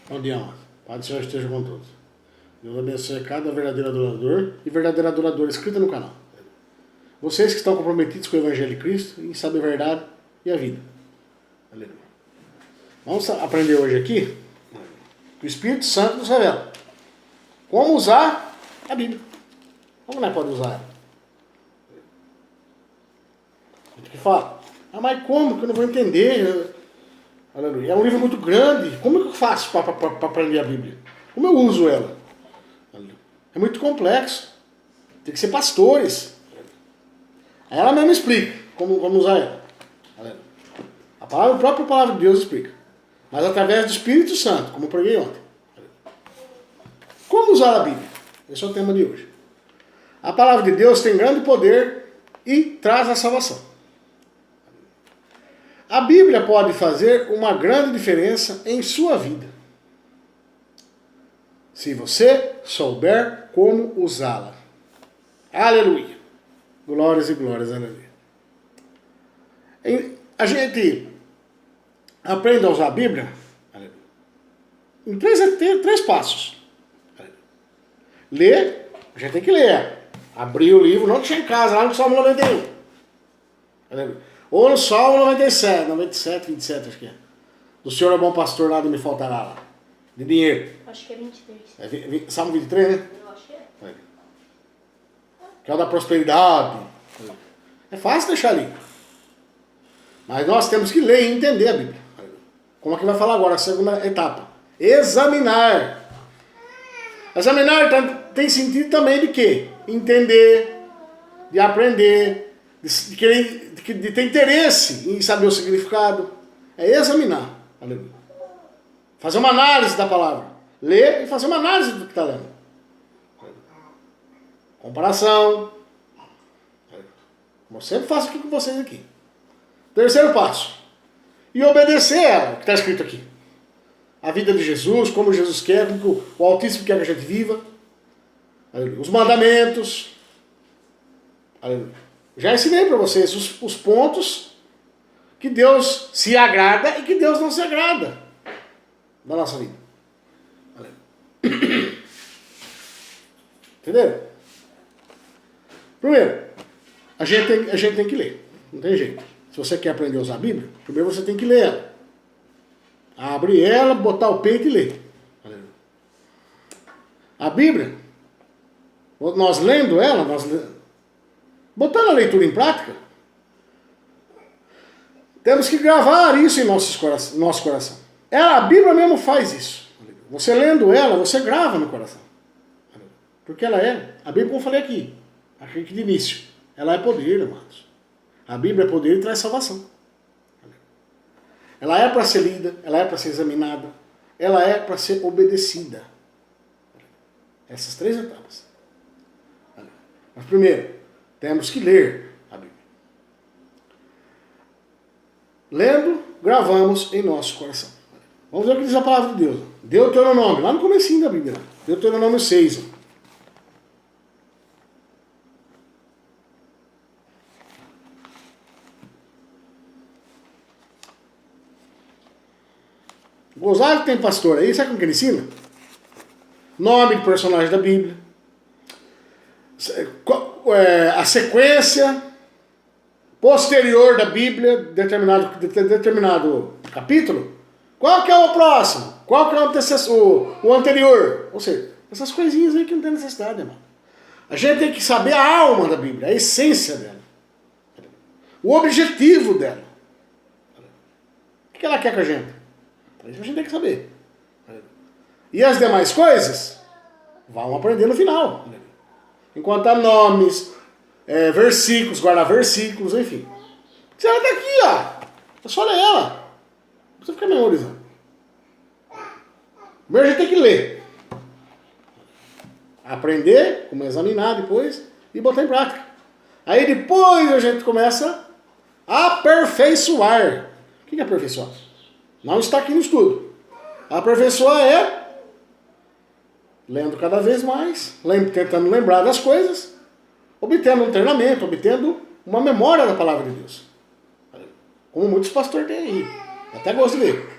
Bom dia, amado. Pai do Senhor esteja com todos. Deus abençoe cada verdadeiro adorador e verdadeira adoradora inscrita no canal. Vocês que estão comprometidos com o Evangelho de Cristo em saber a verdade e a vida. Aleluia. Vamos aprender hoje aqui que o Espírito Santo nos revela como usar a Bíblia. Como nós podemos usar ela? A gente que fala, mas como que eu não vou entender? Aleluia. É um livro muito grande. Como que eu faço para aprender a Bíblia? Como eu uso ela? Aleluia. É muito complexo. Tem que ser pastores. Aí ela mesma explica como usar ela. Aleluia. A própria palavra de Deus explica. Mas através do Espírito Santo, como eu preguei ontem. Aleluia. Como usar a Bíblia? Esse é o tema de hoje. A palavra de Deus tem grande poder e traz a salvação. A Bíblia pode fazer uma grande diferença em sua vida, se você souber como usá-la. Aleluia. Glórias e glórias, aleluia. A gente aprende a usar a Bíblia, aleluia, em três passos. Aleluia. Ler, a gente tem que ler. Abrir o livro, não deixar em casa, lá no Salmo 91. Aleluia. Ou no Salmo 97, 27, acho que é. Do Senhor é bom pastor, nada me faltará lá. De dinheiro. Acho que é 23. É Salmo 23, né? Eu acho que é. Que é o da prosperidade. É fácil deixar ali. Mas nós temos que ler e entender a Bíblia. Como é que vai falar agora, a segunda etapa. Examinar. Examinar tem sentido também de quê? Entender, de aprender, de ter interesse em saber o significado. É examinar. Aleluia. Fazer uma análise da palavra. Ler e fazer uma análise do que está lendo. Comparação. Como eu sempre faço aqui com vocês aqui. Terceiro passo. E obedecer ela, o que está escrito aqui. A vida de Jesus, como Jesus quer, como o Altíssimo quer que a gente viva. Aleluia. Os mandamentos. Aleluia. Já ensinei para vocês os pontos que Deus se agrada e que Deus não se agrada da nossa vida. Entenderam? Primeiro, a gente tem que ler. Não tem jeito. Se você quer aprender a usar a Bíblia, primeiro você tem que ler ela. Abrir ela, botar o peito e ler. A Bíblia, nós lendo ela, botando a leitura em prática, temos que gravar isso em nosso coração. A Bíblia mesmo faz isso. Você lendo ela, você grava no coração. Porque ela é, a Bíblia, como eu falei aqui de início, ela é poder, amados. A Bíblia é poder e traz salvação. Ela é para ser lida, ela é para ser examinada, ela é para ser obedecida. Essas três etapas. Mas primeiro, temos que ler a Bíblia. Lendo, gravamos em nosso coração. Vamos ver o que diz a palavra de Deus. Deuteronômio, lá no comecinho da Bíblia. Deuteronômio 6. Gozado que tem pastor aí, sabe como que ele ensina? Nome de personagem da Bíblia. A sequência posterior da Bíblia, determinado capítulo. Qual que é o próximo? Qual que é o anterior? Ou seja, essas coisinhas aí que não tem necessidade, irmão. A gente tem que saber a alma da Bíblia, a essência dela. O objetivo dela. O que ela quer com a gente? Isso a gente tem que saber. E as demais coisas, vão aprender no final. Enquanto há nomes, versículos, guardar versículos, enfim. Se ela está aqui, ó. É só ler ela. Não precisa ficar memorizando. Primeiro a gente tem que ler. Aprender, como examinar depois, e botar em prática. Aí depois a gente começa a aperfeiçoar. O que é aperfeiçoar? Não está aqui no estudo. Aperfeiçoar é lendo cada vez mais, tentando lembrar das coisas, obtendo um treinamento, obtendo uma memória da palavra de Deus. Como muitos pastores têm aí. Até gosto de ver.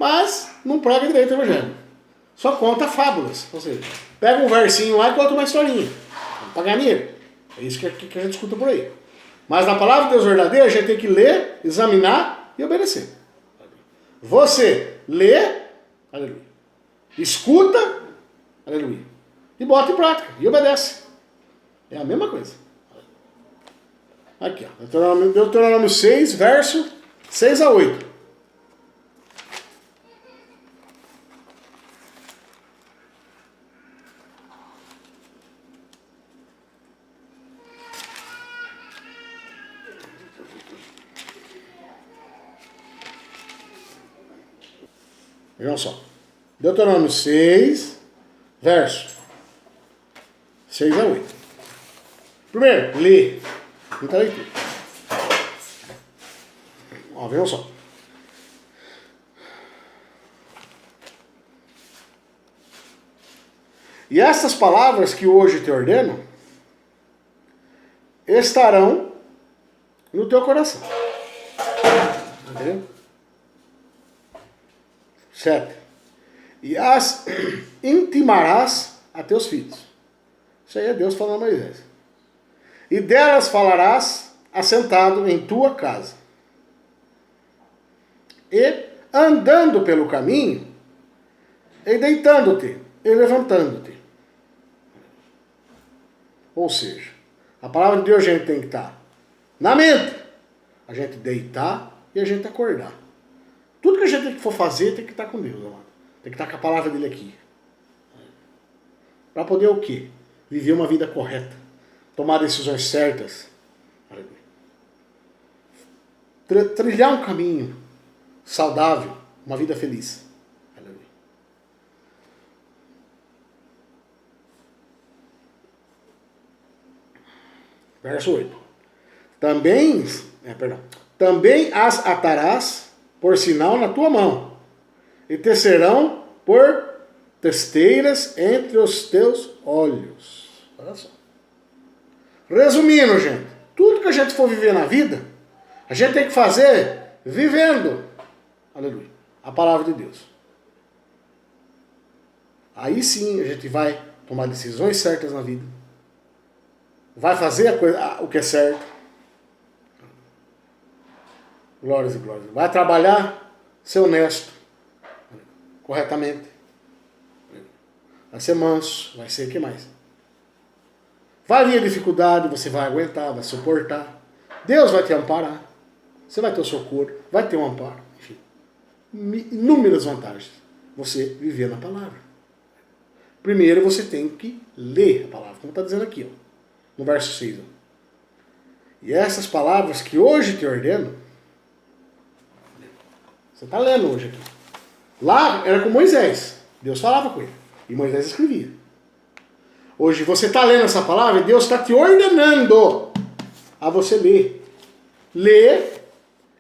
mas não prega direito o evangelho. Só conta fábulas. Ou seja, pega um versinho lá e conta uma historinha. Pra ganhar dinheiro. É isso que a gente escuta por aí. Mas na palavra de Deus verdadeira, a gente tem que ler, examinar e obedecer. Você lê, aleluia. Escuta, aleluia. E bota em prática, e obedece. É a mesma coisa. Aqui, ó. Deuteronômio 6, verso 6 a 8. Vejam só. Deuteronômio 6, verso 6 a 8. Primeiro, lê. Muita leitura. Ó, vejam só. E essas palavras que hoje te ordeno estarão no teu coração. Entendeu? 7. E as intimarás a teus filhos. Isso aí é Deus falando a Moisés. E delas falarás assentado em tua casa. E andando pelo caminho, e deitando-te, e levantando-te. Ou seja, a palavra de Deus a gente tem que estar na mente. A gente deitar e a gente acordar. Tudo que a gente for fazer tem que estar com Deus, amado. Tem que estar com a palavra dele aqui. Para poder o quê? Viver uma vida correta. Tomar decisões certas. Trilhar um caminho saudável. Uma vida feliz. Verso 8. Também as atarás por sinal na tua mão, e te serão por testeiras entre os teus olhos. Olha só. Resumindo, gente, tudo que a gente for viver na vida, a gente tem que fazer vivendo, aleluia, a palavra de Deus. Aí sim a gente vai tomar decisões certas na vida, vai fazer o que é certo. Glórias e glórias. Vai trabalhar, ser honesto, corretamente. Vai ser manso, vai ser o que mais? Vai vir a dificuldade, você vai aguentar, vai suportar. Deus vai te amparar. Você vai ter o socorro, vai ter um amparo. Enfim, inúmeras vantagens. Você viver na palavra. Primeiro você tem que ler a palavra, como está dizendo aqui, ó, no verso 6. Ó. E essas palavras que hoje te ordeno, você está lendo hoje aqui. Lá era com Moisés. Deus falava com ele. E Moisés escrevia. Hoje você está lendo essa palavra e Deus está te ordenando a você ler. Ler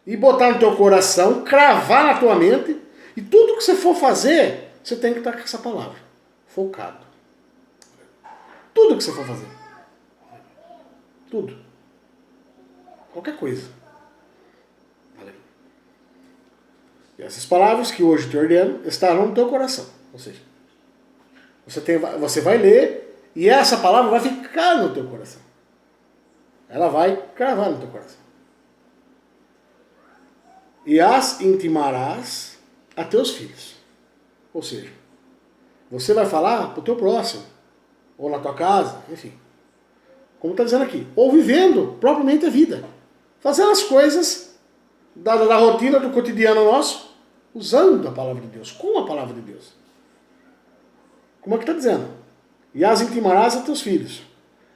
e botar no teu coração, cravar na tua mente. E tudo que você for fazer, você tem que estar com essa palavra. Focado. Tudo que você for fazer. Tudo. Qualquer coisa. E essas palavras que hoje te ordeno estarão no teu coração. Ou seja, você vai ler e essa palavra vai ficar no teu coração. Ela vai cravar no teu coração. E as intimarás a teus filhos. Ou seja, você vai falar para o teu próximo, ou na tua casa, enfim. Como está dizendo aqui. Ou vivendo propriamente a vida. Fazendo as coisas da rotina do cotidiano nosso, usando a palavra de Deus, com a palavra de Deus. Como é que está dizendo? E as intimarás a teus filhos.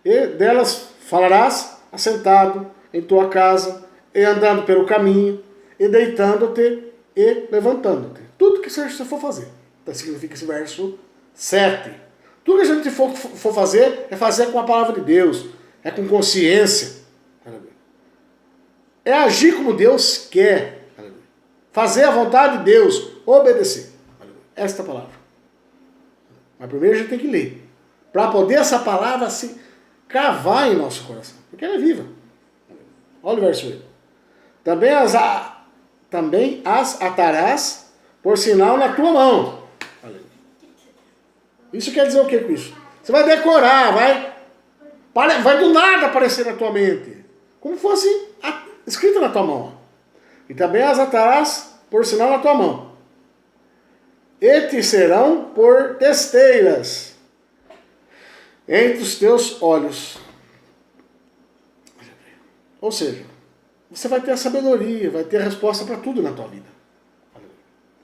E delas falarás assentado em tua casa, e andando pelo caminho, e deitando-te e levantando-te. Tudo que você for fazer. Então significa esse verso 7. Tudo que a gente for fazer é fazer com a palavra de Deus. É com consciência. É agir como Deus quer. Fazer a vontade de Deus. Obedecer. Esta é a palavra. Mas primeiro a gente tem que ler. Para poder essa palavra se cavar em nosso coração. Porque ela é viva. Olha o verso 8. Também as atarás por sinal na tua mão. Isso quer dizer o que com isso? Você vai decorar, vai do nada aparecer na tua mente. Como fosse escrito na tua mão. E também as atarás por sinal na tua mão. E te serão por testeiras entre os teus olhos. Ou seja, você vai ter a sabedoria, vai ter a resposta para tudo na tua vida.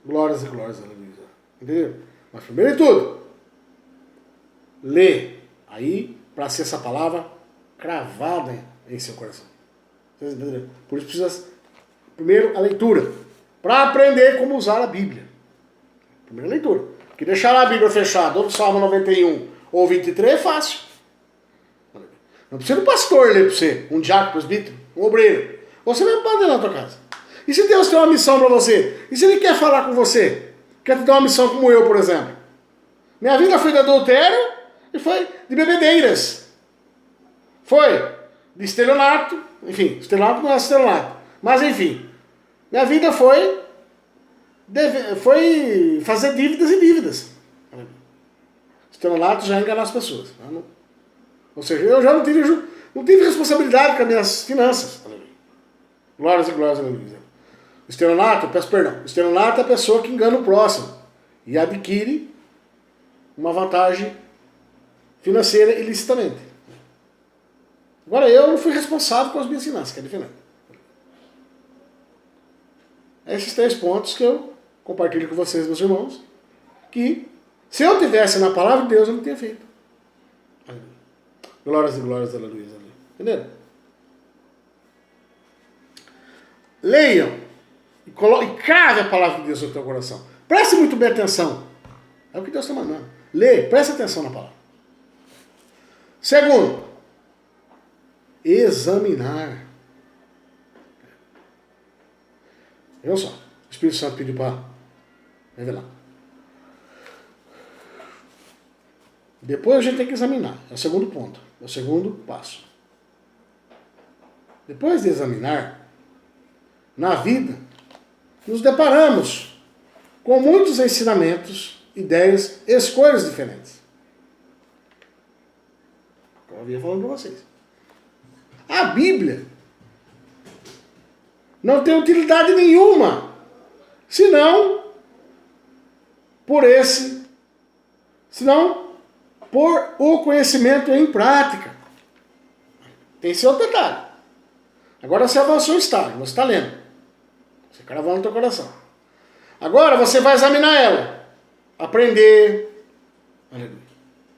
Glórias e glórias, aleluia. Entendeu? Mas primeiro de tudo, lê. Aí, para ser essa palavra cravada em seu coração. Vocês entenderam? Por isso precisa, primeiro, a leitura. Para aprender como usar a Bíblia. Primeira leitura. Porque deixar a Bíblia fechada, ou Salmo 91 ou 23 é fácil. Não precisa do pastor ler para você, um diácono, presbítero, um obreiro. Você vai para dentro da tua casa. E se Deus tem uma missão para você? E se Ele quer falar com você? Quer te dar uma missão como eu, por exemplo? Minha vida foi de adultério e foi de bebedeiras. Foi de estelionato. Enfim, estelionato não é estelionato. Mas enfim, minha vida foi fazer dívidas e dívidas. Estelionato já engana as pessoas. Ou seja, eu já não tive responsabilidade com as minhas finanças. Glórias e glórias, aleluia. Estelionato, peço perdão. Estelionato é a pessoa que engana o próximo e adquire uma vantagem financeira ilicitamente. Agora, eu não fui responsável com as minhas finanças, que é diferente. Esses 3 pontos que eu compartilho com vocês, meus irmãos, que se eu tivesse na palavra de Deus, eu não tinha feito. Glórias e glórias, aleluia. Entenderam? Leiam e crave a palavra de Deus no teu coração. Preste muito bem atenção. É o que Deus está mandando. Lê, preste atenção na palavra. Segundo, examinar. Olha só, o Espírito Santo pediu para revelar. Depois a gente tem que examinar. É o segundo ponto. É o segundo passo. Depois de examinar, na vida, nos deparamos com muitos ensinamentos, ideias, escolhas diferentes. Como eu vinha falando para vocês. A Bíblia não tem utilidade nenhuma, senão por o conhecimento em prática. Tem seu detalhe. Agora você avançou o estágio, você está lendo. Você cravou no teu coração. Agora você vai examinar ela. Aprender.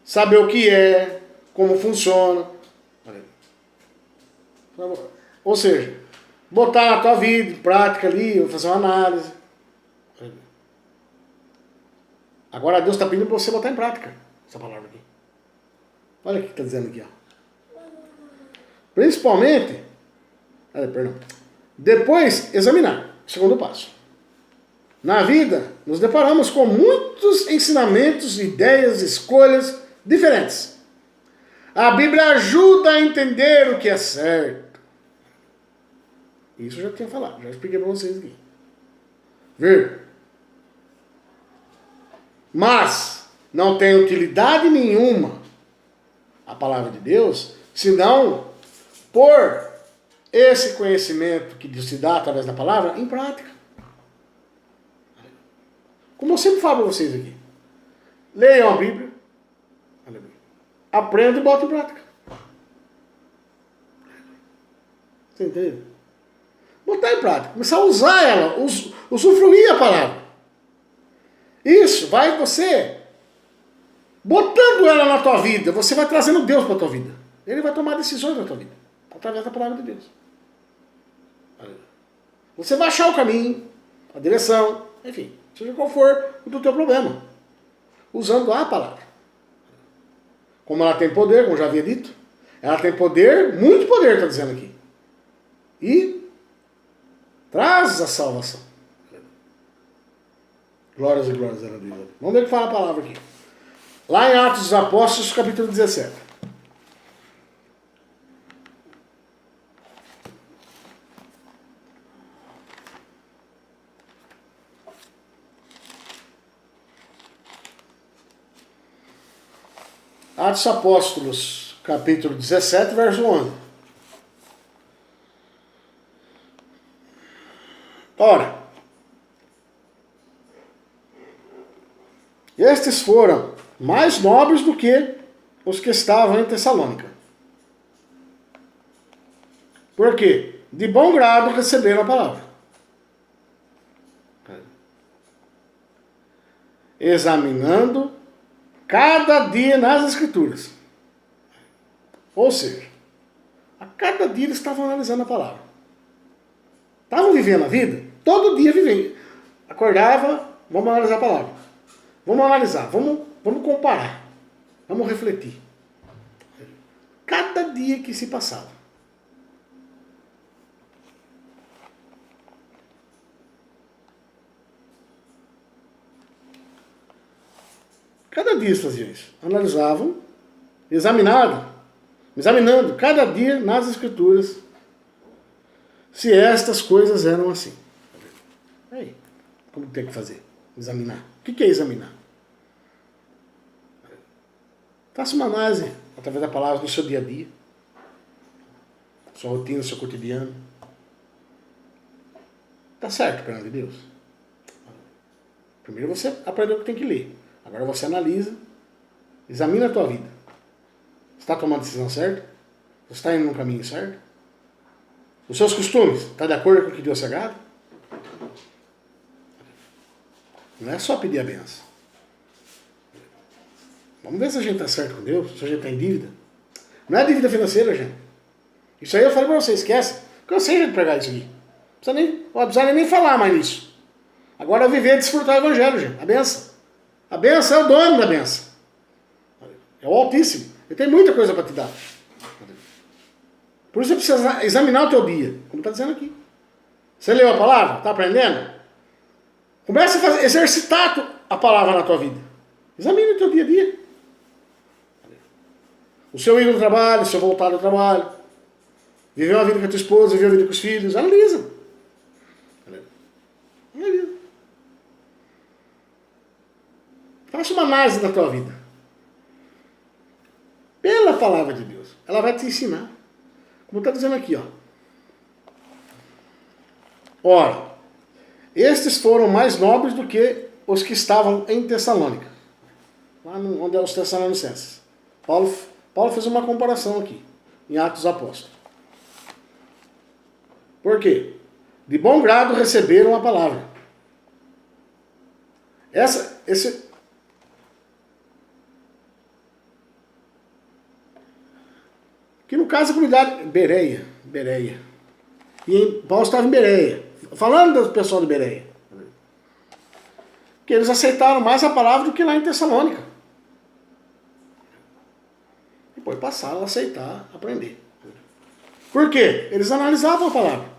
Saber o que é, como funciona. Ou seja, botar na tua vida, em prática ali, fazer uma análise. Agora Deus está pedindo para você botar em prática essa palavra aqui. Olha o que está dizendo aqui, ó. Principalmente, depois examinar, segundo passo. Na vida, nos deparamos com muitos ensinamentos, ideias, escolhas diferentes. A Bíblia ajuda a entender o que é certo. Isso eu já tinha falado, já expliquei para vocês aqui. Ver. Mas não tem utilidade nenhuma a palavra de Deus, senão pôr esse conhecimento que se dá através da palavra em prática. Como eu sempre falo para vocês aqui. Leiam a Bíblia. Aprendam e botem em prática. Você entende? Botar em prática. Começar a usar ela. Usufruir a palavra. Isso vai você botando ela na tua vida. Você vai trazendo Deus para a tua vida. Ele vai tomar decisões na tua vida. Através da palavra de Deus. Você vai achar o caminho, a direção, enfim, seja qual for o do teu problema. Usando a palavra. Como ela tem poder, como já havia dito, ela tem poder, muito poder, está dizendo aqui. E traz a salvação. Glórias e glórias a Deus. Vamos ver o que fala a palavra aqui. Lá em Atos dos Apóstolos, capítulo 17. Atos Apóstolos, capítulo 17, verso 11. Ora, estes foram mais nobres do que os que estavam em Tessalônica. Por quê? De bom grado receberam a palavra, examinando cada dia nas Escrituras. Ou seja, a cada dia eles estavam analisando a palavra. Estavam vivendo a vida? Todo dia vivendo. Acordava, vamos analisar a palavra. Vamos analisar, vamos comparar. Vamos refletir. Cada dia que se passava. Cada dia eles faziam isso. Analisavam, examinando cada dia nas Escrituras se estas coisas eram assim. Aí, como tem que fazer? Examinar. O que é examinar? Faça uma análise através da palavra no seu dia a dia, sua rotina, seu cotidiano. Tá certo perante Deus? Primeiro você aprendeu o que tem que ler. Agora você analisa, examina a tua vida. Você está tomando a decisão certa? Você está indo no caminho certo? Os seus costumes, está de acordo com o que Deus se agrada? Não é só pedir a benção. Vamos ver se a gente está certo com Deus, se a gente está em dívida. Não é dívida financeira, gente. Isso aí eu falei para você, esquece. Cansei de pregar isso aqui. Não precisa nem falar mais nisso. Agora viver e desfrutar o evangelho, gente. A benção. A benção é o dono da benção. É o Altíssimo. Ele tem muita coisa para te dar. Por isso você precisa examinar o teu dia. Como está dizendo aqui. Você leu a palavra? Está aprendendo? Comece a exercitar a palavra na tua vida. Examine o teu dia a dia. O seu ir no trabalho, o seu voltar do trabalho. Viver uma vida com a tua esposa, viver uma vida com os filhos. Analisa. Analisa. Faça uma análise da tua vida. Pela palavra de Deus. Ela vai te ensinar. Como está dizendo aqui, ó. Ora, estes foram mais nobres do que os que estavam em Tessalônica. Lá onde é os Tessalonicenses. Paulo fez uma comparação aqui, em Atos dos Apóstolos. Por quê? De bom grado receberam a palavra. Que no caso a comunidade Bereia. E Paulo estava em Bereia. Falando do pessoal de Bereia. Que eles aceitaram mais a palavra do que lá em Tessalônica. Depois passaram a aceitar, aprender. Por quê? Eles analisavam a palavra.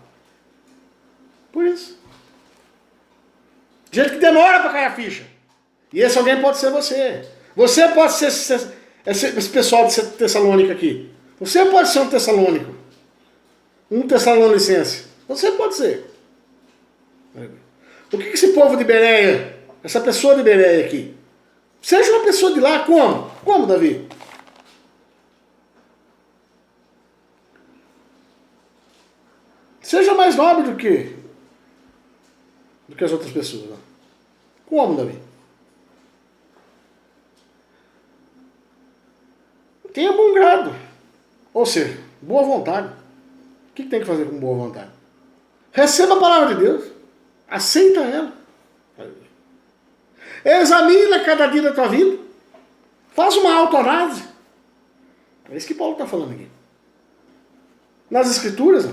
Por isso. Gente que demora para cair a ficha. E esse alguém pode ser você. Você pode ser esse pessoal de Tessalônica aqui. Você pode ser um tessalônico. Um tessalonicense. Você pode ser. O que esse povo de Bereia, essa pessoa de Bereia aqui, seja uma pessoa de lá, como? Como, Davi? Seja mais nobre do que as outras pessoas. Não? Como, Davi? Tenha bom grado. Ou seja, boa vontade. O que tem que fazer com boa vontade? Receba a palavra de Deus. Aceita ela. Examina cada dia da tua vida. Faz uma autoanálise. É isso que Paulo está falando aqui. Nas Escrituras,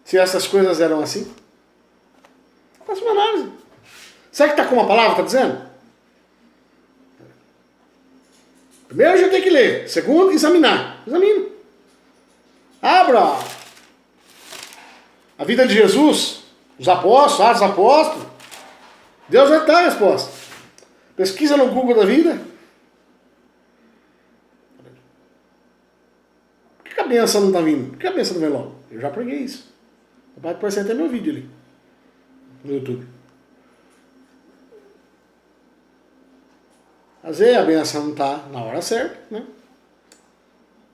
se essas coisas eram assim, faça uma análise. Sabe que está com uma palavra, está dizendo? Primeiro a gente tem que ler. Segundo, examinar. Examina. Abra a vida de Jesus, os apóstolos, Atos dos Apóstolos. Deus vai dar a resposta. Pesquisa no Google da vida. Por que a benção não está vindo? Por que a benção não vem logo? Eu já preguei isso. Vai aparecer até meu vídeo ali no YouTube. Às vezes a bênção não está na hora certa, né?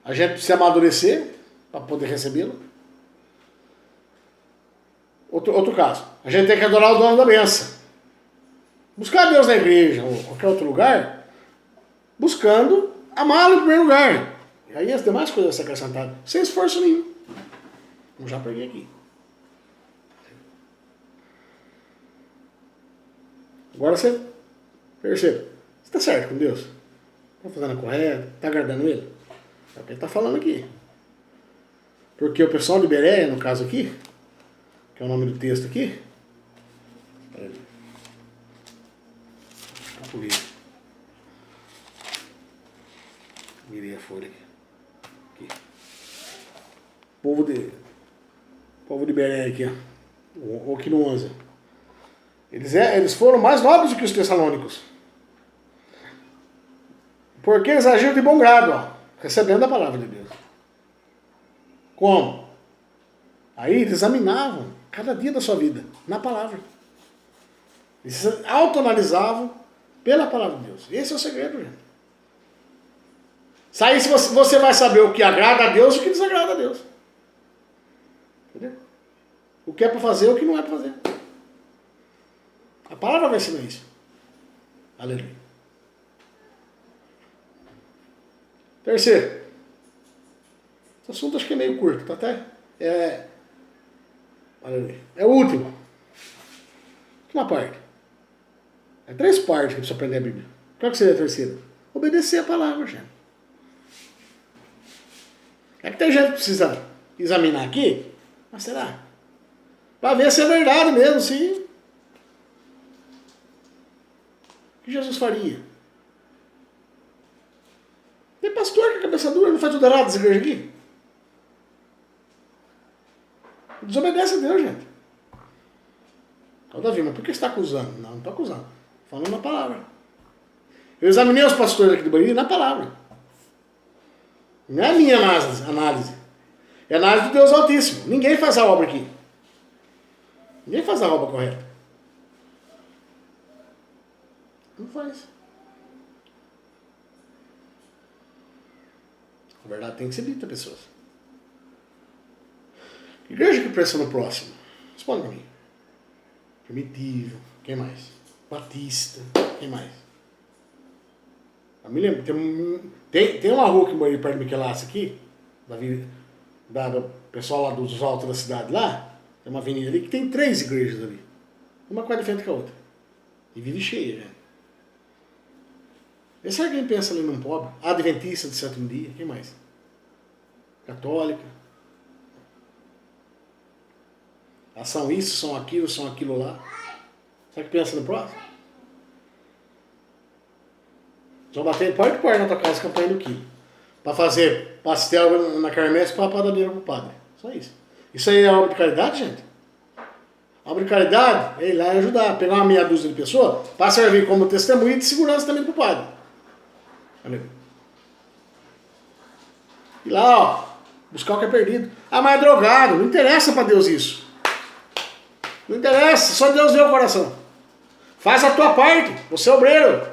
A gente precisa amadurecer para poder recebê-la. Outro caso, a gente tem que adorar o dono da bênção. Buscar Deus na igreja ou qualquer outro lugar, buscando amá-lo em primeiro lugar. E aí as demais coisas se acrescentaram, sem esforço nenhum. Como já peguei aqui. Agora você perceba, você está certo com Deus? Está fazendo a correta? Está agradando Ele? É o que Ele está falando aqui. Porque o pessoal de Bereia, no caso aqui, que é o nome do texto aqui, virei a folha aqui. Povo de Bereia aqui, ó. Ou aqui no 11. Eles foram mais nobres do que os tessalônicos. Porque eles agiram de bom grado, ó, recebendo a palavra de Deus. Como? Aí eles examinavam cada dia da sua vida na palavra. Eles se autoanalisavam pela palavra de Deus. Esse é o segredo, gente. Aí você vai saber o que agrada a Deus e o que desagrada a Deus. Entendeu? O que é para fazer e o que não é para fazer. A palavra vai ensinar isso. Aleluia. Terceiro. Esse assunto acho que é meio curto, tá até? Aleluia. É o último. Uma parte. É 3 partes que precisa aprender a Bíblia. Qual que seria a terceira? Obedecer a palavra, gente. É que tem gente que precisa examinar aqui, mas será? Para ver se é verdade mesmo, sim. O que Jesus faria? Tem pastor que é cabeça dura, não faz tudo errado nessa igreja aqui. Desobedece a Deus, gente. Ô Davi, mas por que você está acusando? Não estou acusando. Falando na palavra. Eu examinei os pastores aqui do Bahia na palavra. Não é a minha análise. É a análise do Deus Altíssimo. Ninguém faz a obra aqui. Ninguém faz a obra correta. Não faz. A verdade tem que ser dita, pessoas. Igreja que pressiona o próximo. Responde para mim. Primitivo. Quem mais? Batista. Quem mais? Eu me lembro. Tem uma rua que mora perto de Michelácio aqui. Do pessoal lá dos altos da cidade lá. Tem uma avenida ali que tem 3 igrejas ali. Uma quase diferente que a outra. E vive cheia, gente. Esse é quem pensa ali num pobre. Adventista de 7º dia. Quem mais? Católica. São isso, são aquilo lá. Será que pensa no próximo? Só bater porta por porta na tua casa campanha do quilo. Para fazer pastel na quermesse para dar dinheiro pro padre. Só isso. Isso aí é obra de caridade, gente? Obra de caridade é ir lá e ajudar. Pegar uma meia dúzia de pessoas para servir como testemunho e de segurança também pro padre. Valeu. E lá, ó, buscar o que é perdido. Ah, mas é drogado. Não interessa para Deus isso. Não interessa, só Deus vê o coração. Faz a tua parte, você é obreiro.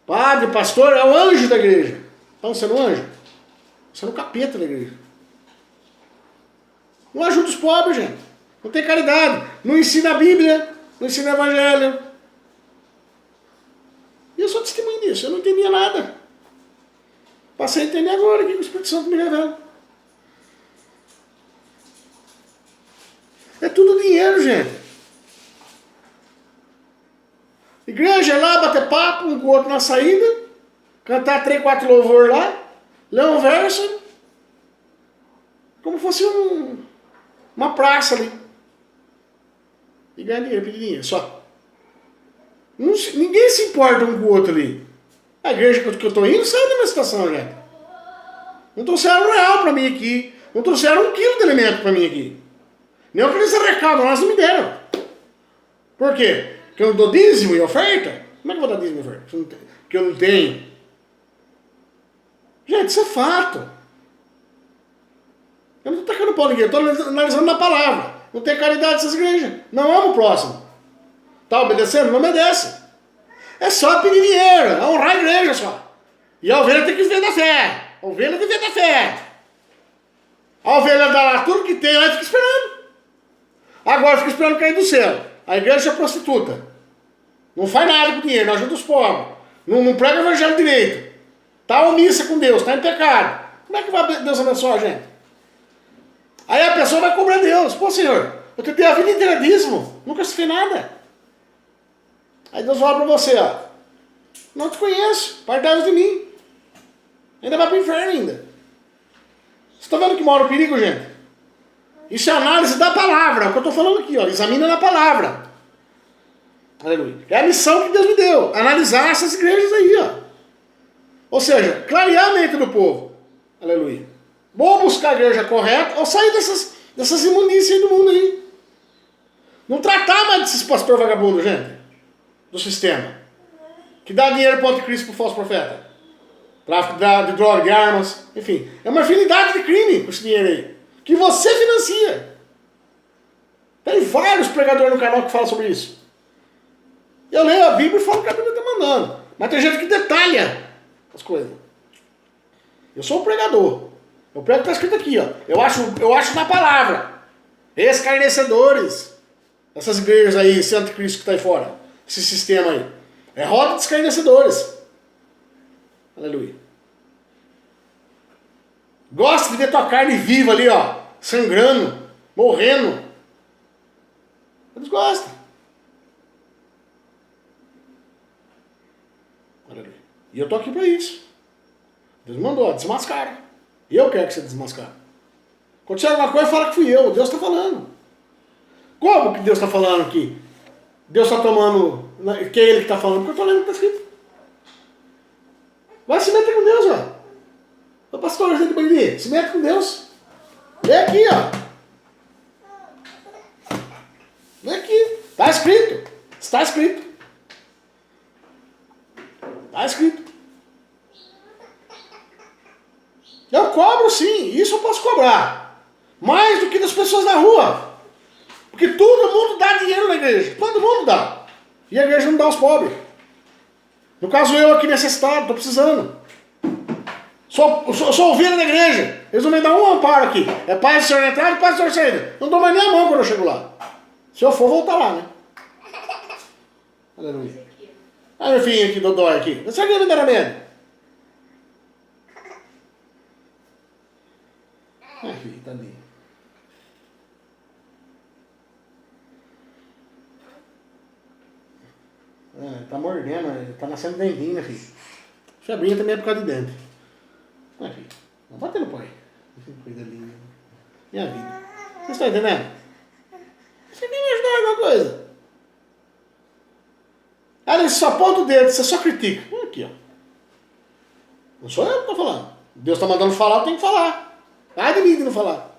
Padre, pastor, é o anjo da igreja. Então você não é um anjo? Você é um capeta da igreja. Não ajuda os pobres, gente. Não tem caridade. Não ensina a Bíblia, não ensina o Evangelho. E eu sou testemunho disso, eu não entendia nada. Passei a entender agora que o Espírito Santo me revela. É tudo dinheiro, gente. Igreja é lá, bater papo um com o outro na saída, cantar 3, 4 louvor lá, ler um verso, como fosse uma praça ali. E ganhar dinheiro, pedir dinheiro, só. Ninguém se importa um com o outro ali. A igreja que eu estou indo sabe da minha situação, gente. Não trouxeram R$1 para mim aqui, não trouxeram 1 quilo de alimento para mim aqui. Nem aqueles recados, nós não me deram. Por quê? Porque eu não dou dízimo e oferta? Como é que eu vou dar dízimo e oferta? Que eu não tenho. Gente, isso é fato. Eu não estou tacando pau ninguém, eu estou analisando na palavra. Não tem caridade nessas igrejas. Não ama o próximo. Está obedecendo? Não obedece. É só pedir dinheiro, é honrar a igreja só. E a ovelha tem que viver da fé. A ovelha tem que viver da fé. A ovelha dá lá tudo que tem, ela fica esperando. Agora fica esperando cair do céu. A igreja é prostituta. Não faz nada com dinheiro, não ajuda os pobres. Não prega o evangelho direito. Está omissa com Deus, está em pecado. Como é que vai Deus abençoar a gente? Aí a pessoa vai cobrar Deus. Pô, Senhor, eu tentei a vida inteira dízimo, nunca se fez nada. Aí Deus fala para você, ó. Não te conheço, partai-vos de mim. Ainda vai para o inferno ainda. Você está vendo que mora o perigo, gente? Isso é análise da palavra, é o que eu estou falando aqui, ó. Examina na palavra. Aleluia. É a missão que Deus me deu, analisar essas igrejas aí, ó. Ou seja, clarear a mente do povo. Aleluia. Ou buscar a igreja correta, ou sair dessas imundícias aí do mundo aí. Não tratar mais desses pastores vagabundos, gente. Do sistema. Que dá dinheiro para o anticristo, para o falso profeta. Tráfico de droga, de armas, enfim. É uma infinidade de crime com esse dinheiro aí. Que você financia. Tem vários pregadores no canal que falam sobre isso. Eu leio a Bíblia e falo que a Bíblia está mandando. Mas tem gente que detalha as coisas. Eu sou um pregador. Eu prego o que está escrito aqui, ó. Eu acho na palavra. Escarnecedores. Essas igrejas aí, esse anticristo que está aí fora. Esse sistema aí. É roda de escarnecedores. Aleluia. Gosta de ver tua carne viva ali, ó. Sangrando. Morrendo. Eles gostam. Aleluia. E eu tô aqui para isso. Deus mandou, desmascara. Eu quero que você desmascara. Quando tiver alguma coisa, fala que fui eu. Deus está falando. Como que Deus está falando aqui? Deus está tomando... Que é Ele que está falando? Porque eu estou lendo o que está escrito. Vai se meter com Deus, ó. Ô pastor, gente de bandido, se mete com Deus. Vem aqui, ó. Vem aqui. Está escrito. Está escrito. Está escrito. Eu cobro sim, isso eu posso cobrar. Mais do que das pessoas na rua. Porque todo mundo dá dinheiro na igreja. Todo mundo dá. E a igreja não dá aos pobres. No caso eu aqui necessitado, estou precisando. Sou ovelha da igreja. Eles não me dão um amparo aqui. É paz do Senhor na entrada e paz do Senhor saída. Não dou mais nem a mão quando eu chego lá. Se eu for, voltar lá, né? Aleluia. Olha meu filhinho aqui, Dodói aqui. Você aqui me dá medo. Ai, filho, tá ali. Tá mordendo, tá nascendo dentinho, né, filho? Febrinha também é por causa de dente. Ai, filho, não bate no pai. Coisa linda. Minha vida. Vocês estão entendendo? Você quer me ajudar em alguma coisa? Você só aponta o dedo, você só critica. Aqui, ó. Não sou eu que tô falando. Deus tá mandando falar, eu tenho que falar. Ai de mim de não falar.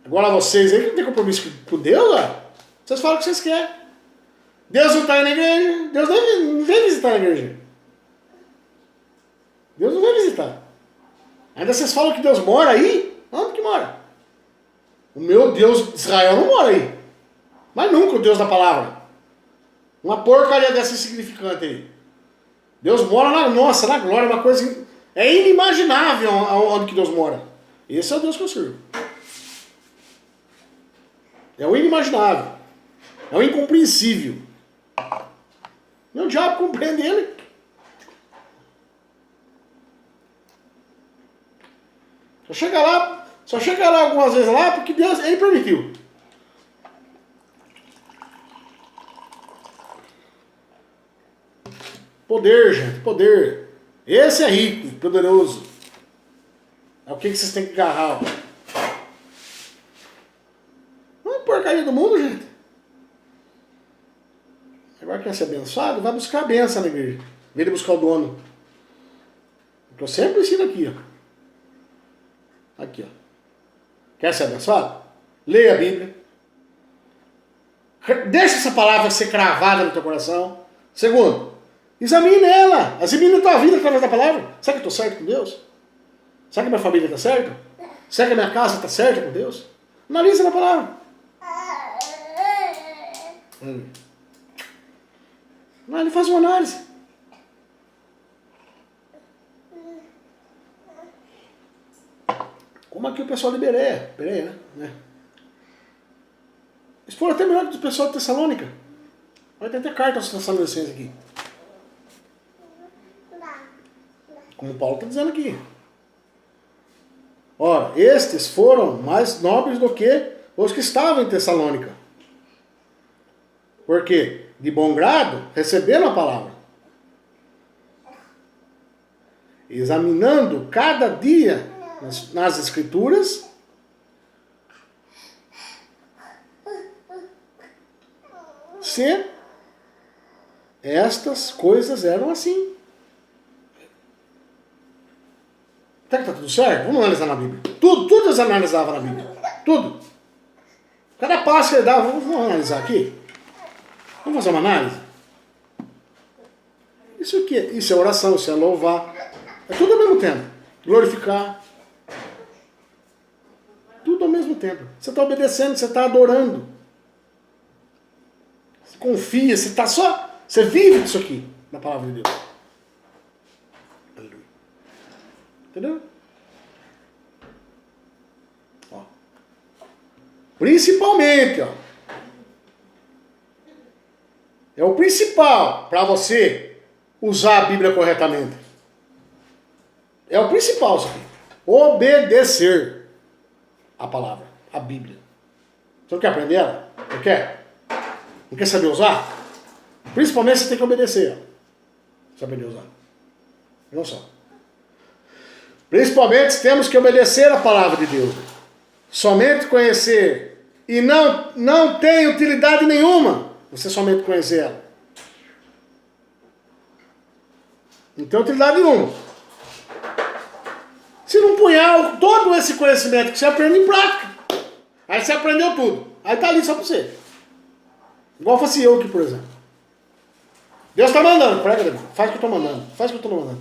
Agora vocês aí que não tem compromisso com Deus, ó. Vocês falam o que vocês querem. Deus não está aí na igreja. Deus não vem visitar na igreja. Deus não vem visitar. Ainda vocês falam que Deus mora aí? Onde que mora? O meu Deus de Israel não mora aí. Mas nunca o Deus da palavra. Uma porcaria dessa insignificante aí. Deus mora na nossa, na glória, uma coisa... É inimaginável onde que Deus mora. Esse é o Deus que eu sirvo. É o inimaginável. É o incompreensível. Meu diabo compreende ele. Só chega lá algumas vezes lá porque Deus, ele permitiu. Poder, gente, poder. Esse é rico, poderoso. É o que vocês têm que agarrar. Não é porcaria do mundo, gente. Agora quer ser abençoado? Vai buscar a benção na igreja. Em vez de buscar o dono. Porque eu sempre ensino aqui, ó. Aqui, ó. Quer ser abençoado? Leia a Bíblia. Deixa essa palavra ser cravada no teu coração. Segundo, examine ela. Examine a tua vida através da palavra. Será que eu estou certo com Deus? Será que minha família está certa? Será que a minha casa está certa com Deus? Analisa na palavra. Não, ele faz uma análise. Como aqui o pessoal de Bereia, né? Eles foram até melhor que o pessoal de Tessalônica. Vai ter até carta aos Tessalonicenses aqui. Como o Paulo está dizendo aqui. Ora, estes foram mais nobres do que os que estavam em Tessalônica. Por quê? De bom grado, receberam a palavra. Examinando cada dia nas Escrituras, se estas coisas eram assim. Será que está tudo certo? Vamos analisar na Bíblia. Tudo eles analisavam na Bíblia. Tudo. Cada passo que ele dava, vamos analisar aqui. Vamos fazer uma análise? Isso aqui, isso é oração, isso é louvar. É tudo ao mesmo tempo. Glorificar. Tudo ao mesmo tempo. Você está obedecendo, você está adorando. Você confia, você está só... Você vive isso aqui, na palavra de Deus. Aleluia. Entendeu? Ó. Principalmente, ó. É o principal para você usar a Bíblia corretamente. É o principal isso aqui. Obedecer a palavra, a Bíblia. Você não quer aprender ela? Não quer? Não quer saber usar? Principalmente você tem que obedecer ela. Você aprender a usar. Não só. Principalmente temos que obedecer a palavra de Deus. Somente conhecer. E não tem utilidade nenhuma você somente conhecer ela. Não tem utilidade nenhuma. Se não punhar todo esse conhecimento que você aprende em prática. Aí você aprendeu tudo. Aí tá ali só pra você. Igual fosse eu aqui, por exemplo. Deus tá mandando, prega, faz o que eu tô mandando. Faz o que eu tô mandando.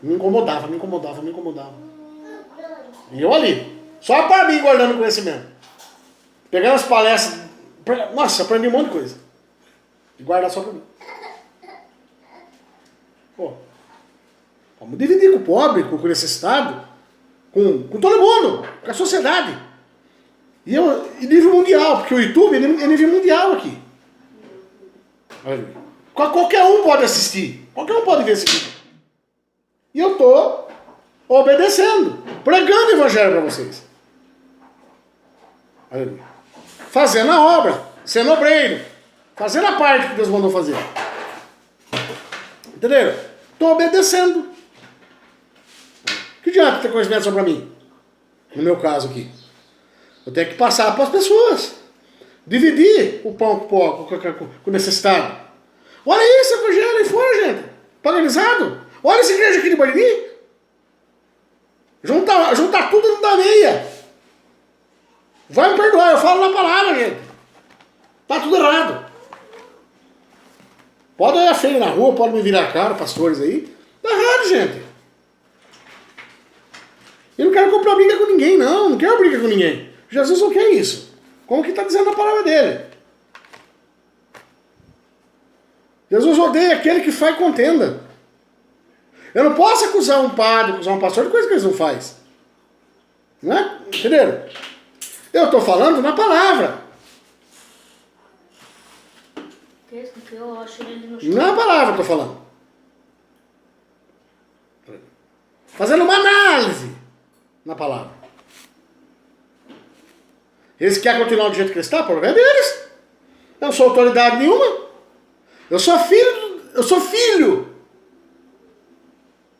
Me incomodava. E eu ali. Só para mim guardando conhecimento. Pegando as palestras. Nossa, aprendi um monte de coisa. E guardar só para mim. Pô. Vamos dividir com o pobre, com o necessitado, com todo mundo, com a sociedade. E nível mundial, porque o YouTube é nível mundial aqui. Qualquer um pode assistir. Qualquer um pode ver esse vídeo. E eu estou obedecendo, pregando o evangelho para vocês. Fazendo a obra, sendo obreiro, fazendo a parte que Deus mandou fazer. Entenderam? Estou obedecendo. Que adianta ter conhecimento só para mim? No meu caso aqui. Eu tenho que passar para as pessoas. Dividir o pão com o necessitado. Olha isso, evangelho aí fora, gente. Paganizado. Olha essa igreja aqui de Bariri. Juntar tudo não dá meia. Vai me perdoar, eu falo na palavra, gente. Tá tudo errado. Pode olhar feio na rua, pode me virar a cara, pastores aí. Tá errado, gente. Eu não quero comprar briga com ninguém, não. Não quero briga com ninguém. Jesus não quer isso. Como que está dizendo na palavra dele. Jesus odeia aquele que faz contenda. Eu não posso acusar um padre, acusar um pastor de coisa que eles não fazem. Não é? Entenderam? Eu estou falando na palavra. Eu acho ele no Na palavra eu estou falando. Fazendo uma análise na palavra. Eles querem continuar do jeito que eles estão, o problema é deles. Eu não sou autoridade nenhuma. Eu sou filho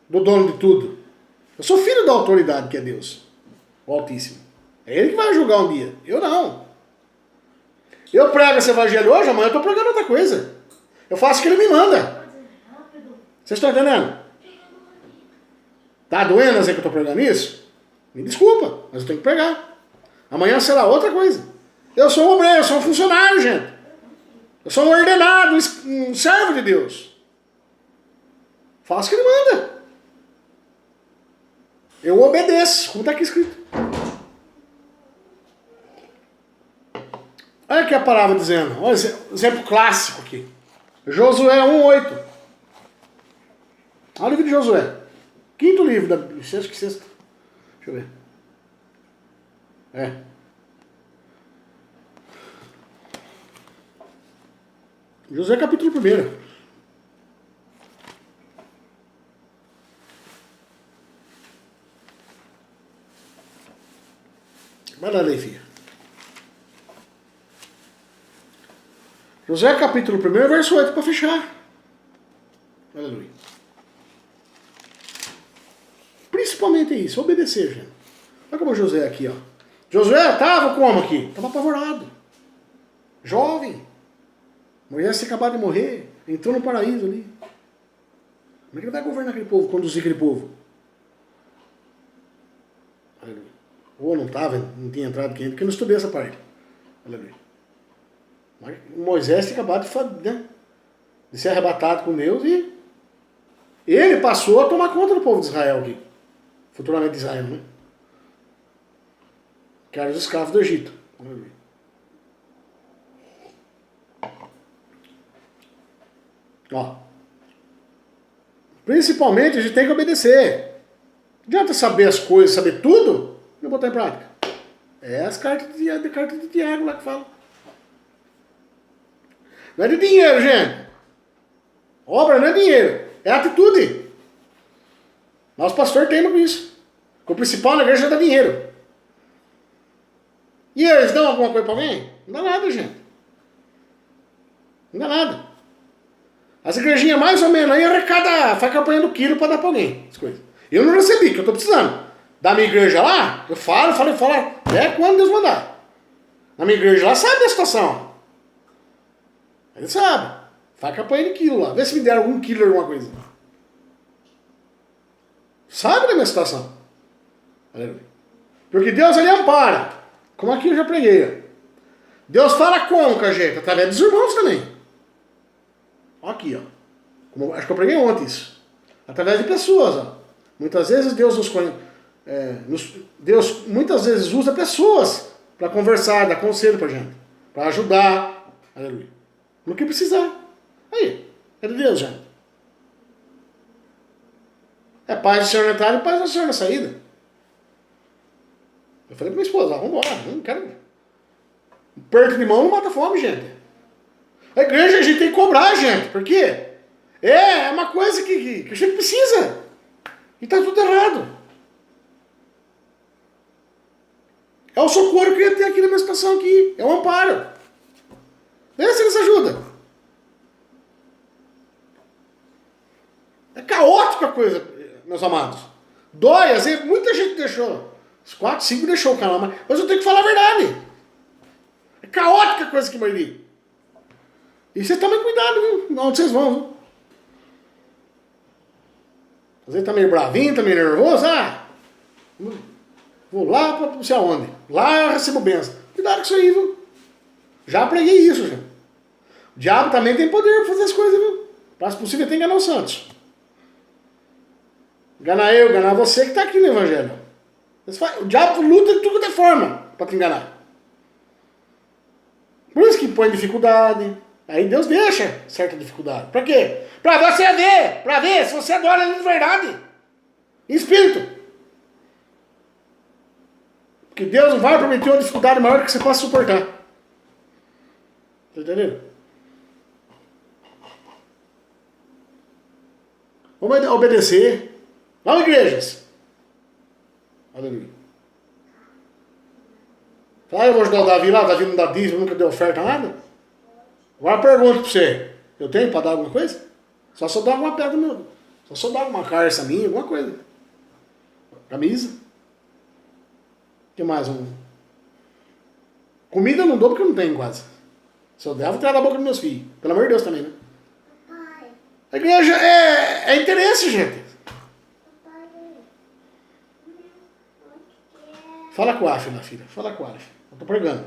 do dono de tudo. Eu sou filho da autoridade que é Deus, o Altíssimo. É Ele que vai julgar um dia. Eu não. Eu prego esse evangelho hoje, amanhã eu estou pregando outra coisa. Eu faço o que Ele me manda. Vocês estão entendendo? Tá doendo eu sei que eu estou pregando isso? Me desculpa, mas eu tenho que pregar. Amanhã será outra coisa. Eu sou um obreiro, eu sou um funcionário, gente. Eu sou um ordenado, um servo de Deus. Faço o que Ele manda. Eu obedeço, como está aqui escrito. Olha aqui a palavra dizendo. Olha o exemplo clássico aqui. Josué 1:8. Olha o livro de Josué. Quinto livro da Bíblia. Acho que sexto. Deixa eu ver. Josué capítulo 1. Vai lá, filha. Josué capítulo 1, verso 8 para fechar. Aleluia. Principalmente isso, obedecer, gente. Olha como Josué aqui, ó. Josué estava como aqui? Estava apavorado. Jovem. Moisés tinha acabado de morrer. Entrou no paraíso ali. Como é que ele vai governar aquele povo, conduzir aquele povo? Aleluia. Ou não estava, não tinha entrado quem, porque eu não estudei essa parte. Aleluia. Mas Moisés tinha acabado de ser arrebatado com Deus e ele passou a tomar conta do povo de Israel aqui. Futuramente de Israel, né? Que eram os escravos do Egito. Aleluia. Ó. Principalmente a gente tem que obedecer. Não adianta saber as coisas, saber tudo, não botar em prática. É as cartas de Tiago lá que falam. Não é de dinheiro, gente. Obra não é dinheiro, é atitude. Nós, pastor, temos com isso. O principal na igreja é dar dinheiro. E eles dão alguma coisa para alguém? Não dá nada, gente. Não dá nada. As igrejinhas mais ou menos aí arrecada, faz campanha do quilo para dar para alguém. As coisas. Eu não recebi, que eu estou precisando. Da minha igreja lá, eu falo, até quando Deus mandar. Na minha igreja lá sabe da situação. Ele sabe. Faz campanha de quilo lá. Vê se me deram algum quilo alguma coisa. Sabe da minha situação. Aleluia. Porque Deus, ele ampara. Como aqui eu já preguei. Deus fala como com a gente? Através dos irmãos também. Aqui, ó. Como, acho que eu preguei ontem isso. Através de pessoas, ó. Muitas vezes Deus nos conhece. Deus muitas vezes usa pessoas para conversar, dar conselho pra gente. Para ajudar. Aleluia. No que precisar. Aí. É de Deus, gente. É paz do Senhor na entrada e paz do Senhor na saída. Eu falei pra minha esposa, vamos embora, não quero. Perto de mão não mata fome, gente. A igreja a gente tem que cobrar, gente. Por quê? É uma coisa que a gente precisa. E tá tudo errado. É o socorro que eu tenho aqui na minha situação aqui. É o amparo. Vê se eles ajudam. É caótica a coisa, meus amados. Dói, às vezes muita gente deixou. Os 4, 5 deixou o canal, mas eu tenho que falar a verdade. É caótica a coisa que vai vir. E vocês tomem cuidado, viu? Onde vocês vão, viu? Às vezes tá meio bravinho, tá meio nervoso. Vou lá pra não sei aonde. Lá eu recebo bênção. Cuidado com isso aí, viu? Já preguei isso, já. O diabo também tem poder pra fazer as coisas, viu? Para se possível, tem que enganar os santos. Enganar eu, enganar você que tá aqui no evangelho. O diabo luta de tudo de forma pra te enganar. Por isso que põe dificuldade. Aí Deus deixa certa dificuldade. Pra quê? Pra você ver. Pra ver se você adora ele de verdade. Em espírito. Porque Deus não vai prometer uma dificuldade maior que você possa suportar. Tá entendendo? Vamos obedecer. Vamos, igrejas. Aleluia. Eu vou ajudar o Davi lá. O Davi não dá dízimo, nunca deu oferta, nada. Agora eu pergunto pra você. Eu tenho pra dar alguma coisa? Só se eu dar alguma pedra meu. Só se eu dar uma carça minha, alguma coisa. Camisa. O que mais? Comida eu não dou porque eu não tenho quase. Se eu der, eu vou tirar da boca dos meus filhos. Pelo amor de Deus também, né? Papai. A igreja é interesse, gente. Papai. Fala com a Alf, minha filha. Fala com a Alf. Eu tô pregando.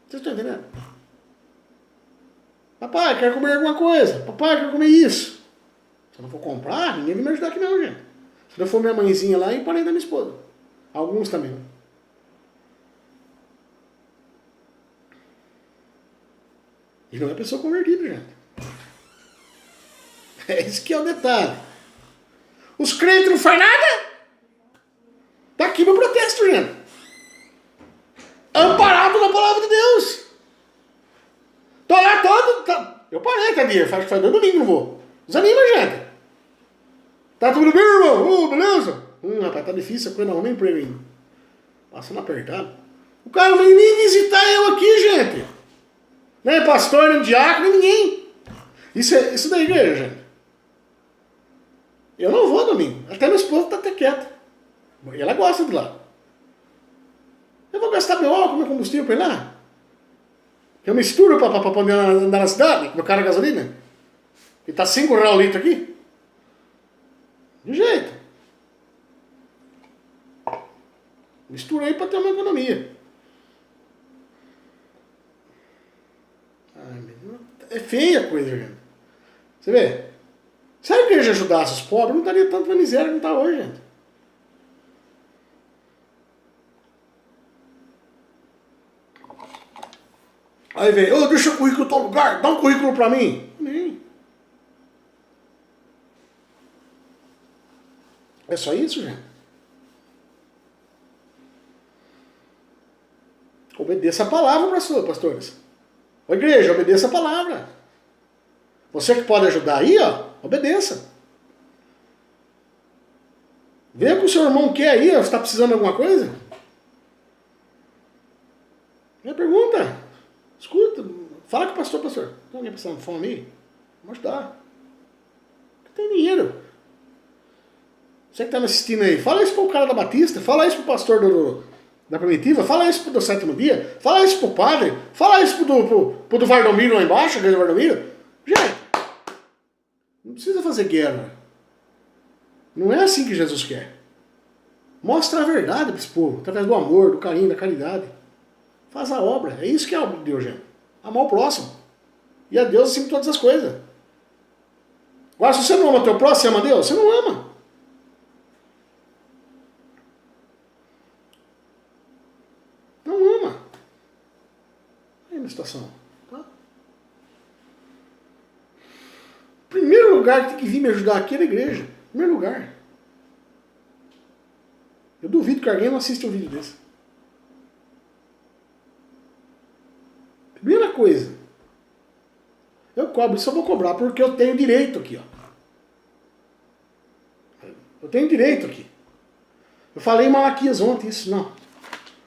Vocês estão entendendo? Papai, quero comer alguma coisa. Papai, quero comer isso. Se eu não for comprar, ninguém vai me ajudar aqui não, gente. Se eu for minha mãezinha lá, e parei da minha esposa. Alguns também, né? . E não é pessoa convertida, gente. É esse que é o detalhe. Os crentes não fazem nada. Tá aqui meu protesto, gente. Amparado na palavra de Deus. Tô lá todo... Eu parei, cadê? Faz 2 domingos, não vou. Desanima, gente. Tá tudo bem, irmão? Beleza? Rapaz, tá difícil a coisa, não. Nem emprego ainda. Passando apertado. O cara não vem nem visitar eu aqui, gente. Nem pastor, nem diácono, nem ninguém. Isso da igreja, gente. Eu não vou domingo. Até minha esposa tá até quieta. E ela gosta de lá. Eu vou gastar meu álcool, meu combustível pra ir lá? Eu misturo pra poder andar na cidade, com meu cara de gasolina? E tá R$5 o litro aqui? De jeito. Misturei pra ter uma economia. É feia a coisa, gente. Você vê? Se a igreja ajudasse os pobres, não estaria tanto na miséria que não está hoje, gente. Aí vem, deixa o currículo em tal lugar, dá um currículo pra mim. Nem. É só isso, gente. Obedeça a palavra, pastores. Ô igreja, obedeça a palavra. Você que pode ajudar aí, ó, obedeça. Vê o que o seu irmão quer aí, ó, você está precisando de alguma coisa? Minha pergunta. Escuta, fala com o pastor. Tem alguém passando fome aí? Vamos ajudar. Tem dinheiro. Você que está me assistindo aí, fala isso pro cara da Batista, fala isso pro pastor da Primitiva, fala isso pro do Sétimo Dia, fala isso pro padre, fala isso pro do Vardomiro lá embaixo, a igreja do Vardomiro. Gente, não precisa fazer guerra. Não é assim que Jesus quer. Mostra a verdade para esse povo, através do amor, do carinho, da caridade. Faz a obra. É isso que é a obra de Deus, gente. Amar o próximo. E a Deus acima de todas as coisas. Agora, se você não ama o teu próximo, você ama Deus? Você não ama. Não ama. Aí na situação. Tá? Primeiro lugar que tem que vir me ajudar aqui é a igreja. Primeiro lugar. Eu duvido que alguém não assista um vídeo desse. Primeira coisa. Eu cobro, só vou cobrar porque eu tenho direito aqui, ó. Eu tenho direito aqui. Eu falei em Malaquias ontem isso, não.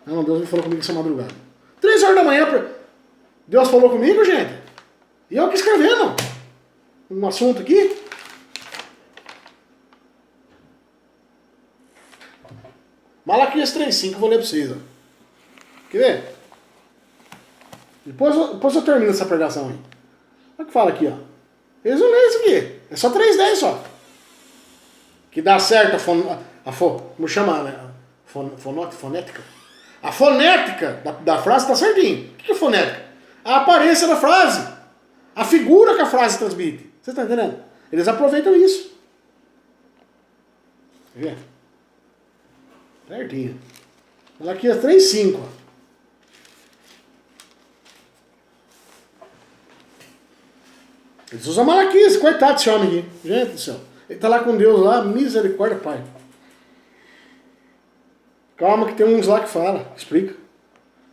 Não, Deus me falou comigo essa madrugada. 3 horas da manhã, Deus falou comigo, gente. E eu que escrevendo um assunto aqui. Malaquias 3:5, vou ler para vocês. Ó. Quer ver? Depois eu termino essa pregação aí. Olha o que fala aqui, ó. Eles não leem isso aqui. É só 3:10 só. Que dá certo como chama, né? Fonética. A fonética da frase está certinho. O que é fonética? A aparência da frase. A figura que a frase transmite. Você está entendendo? Eles aproveitam isso. Quer ver? Certinho. Malaquias 3:5. Eles usam Malaquias, coitado desse homem aqui. Gente do céu. Ele está lá com Deus lá, misericórdia, Pai. Calma que tem uns lá que fala, explica.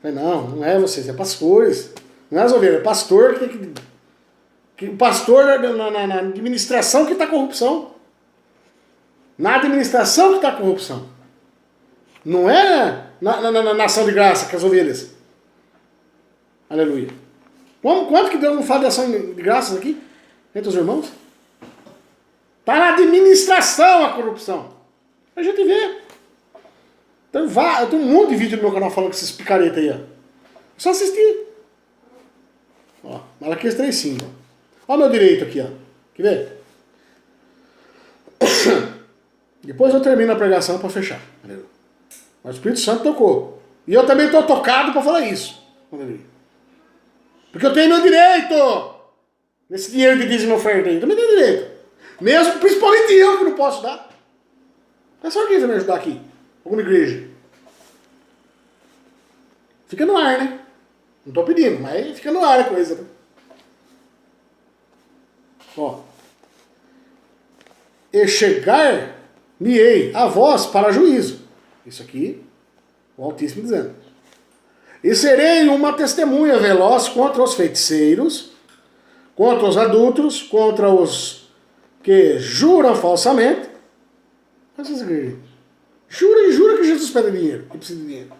Não é vocês, é pastores. Não é as ovelhas, é pastor que tem que... pastor na administração que está corrupção. Na administração que está corrupção. Não é na ação de graça que as ovelhas. Aleluia. Quanto que Deus não fala de ação de graças aqui? Entre os irmãos? Está na administração a corrupção. A gente vê. Então, eu tenho um monte de vídeo no meu canal falando com esses picaretas aí. Ó. É só assistir. Ó, Malaquias 3:5. Ó o meu direito aqui, ó. Quer ver? Depois eu termino a pregação para fechar. Aleluia. Mas o Espírito Santo tocou. E eu também estou tocado para falar isso. Aleluia. Porque eu tenho meu direito. Nesse dinheiro que diz meu oferta aí. Eu também tenho direito. Mesmo, principalmente eu que não posso dar. É só alguém vai me ajudar aqui. Alguma igreja. Fica no ar, né? Não estou pedindo, mas fica no ar a coisa. Né? e chegar-me-ei a vós para juízo. Isso aqui, o Altíssimo dizendo. E serei uma testemunha veloz contra os feiticeiros, contra os adúlteros, contra os que juram falsamente. Essas igrejas. Jura que Jesus pede dinheiro, que precisa de dinheiro.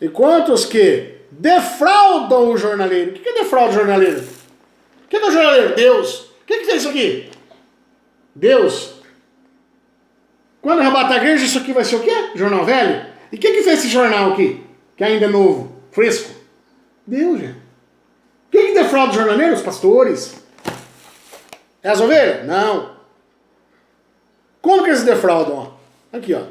E contra os que defraudam o jornaleiro. O que é defrauda o jornaleiro? O que é o jornaleiro? Deus. O que fez isso aqui? Deus. Quando arrebatar a igreja, isso aqui vai ser o quê? Jornal velho? E quem que fez esse jornal aqui? Que ainda é novo, fresco? Deus, gente. Quem que defrauda o jornaleiro? Os pastores. É as ovelhas? Não. Como que eles defraudam? Ó? Aqui, ó.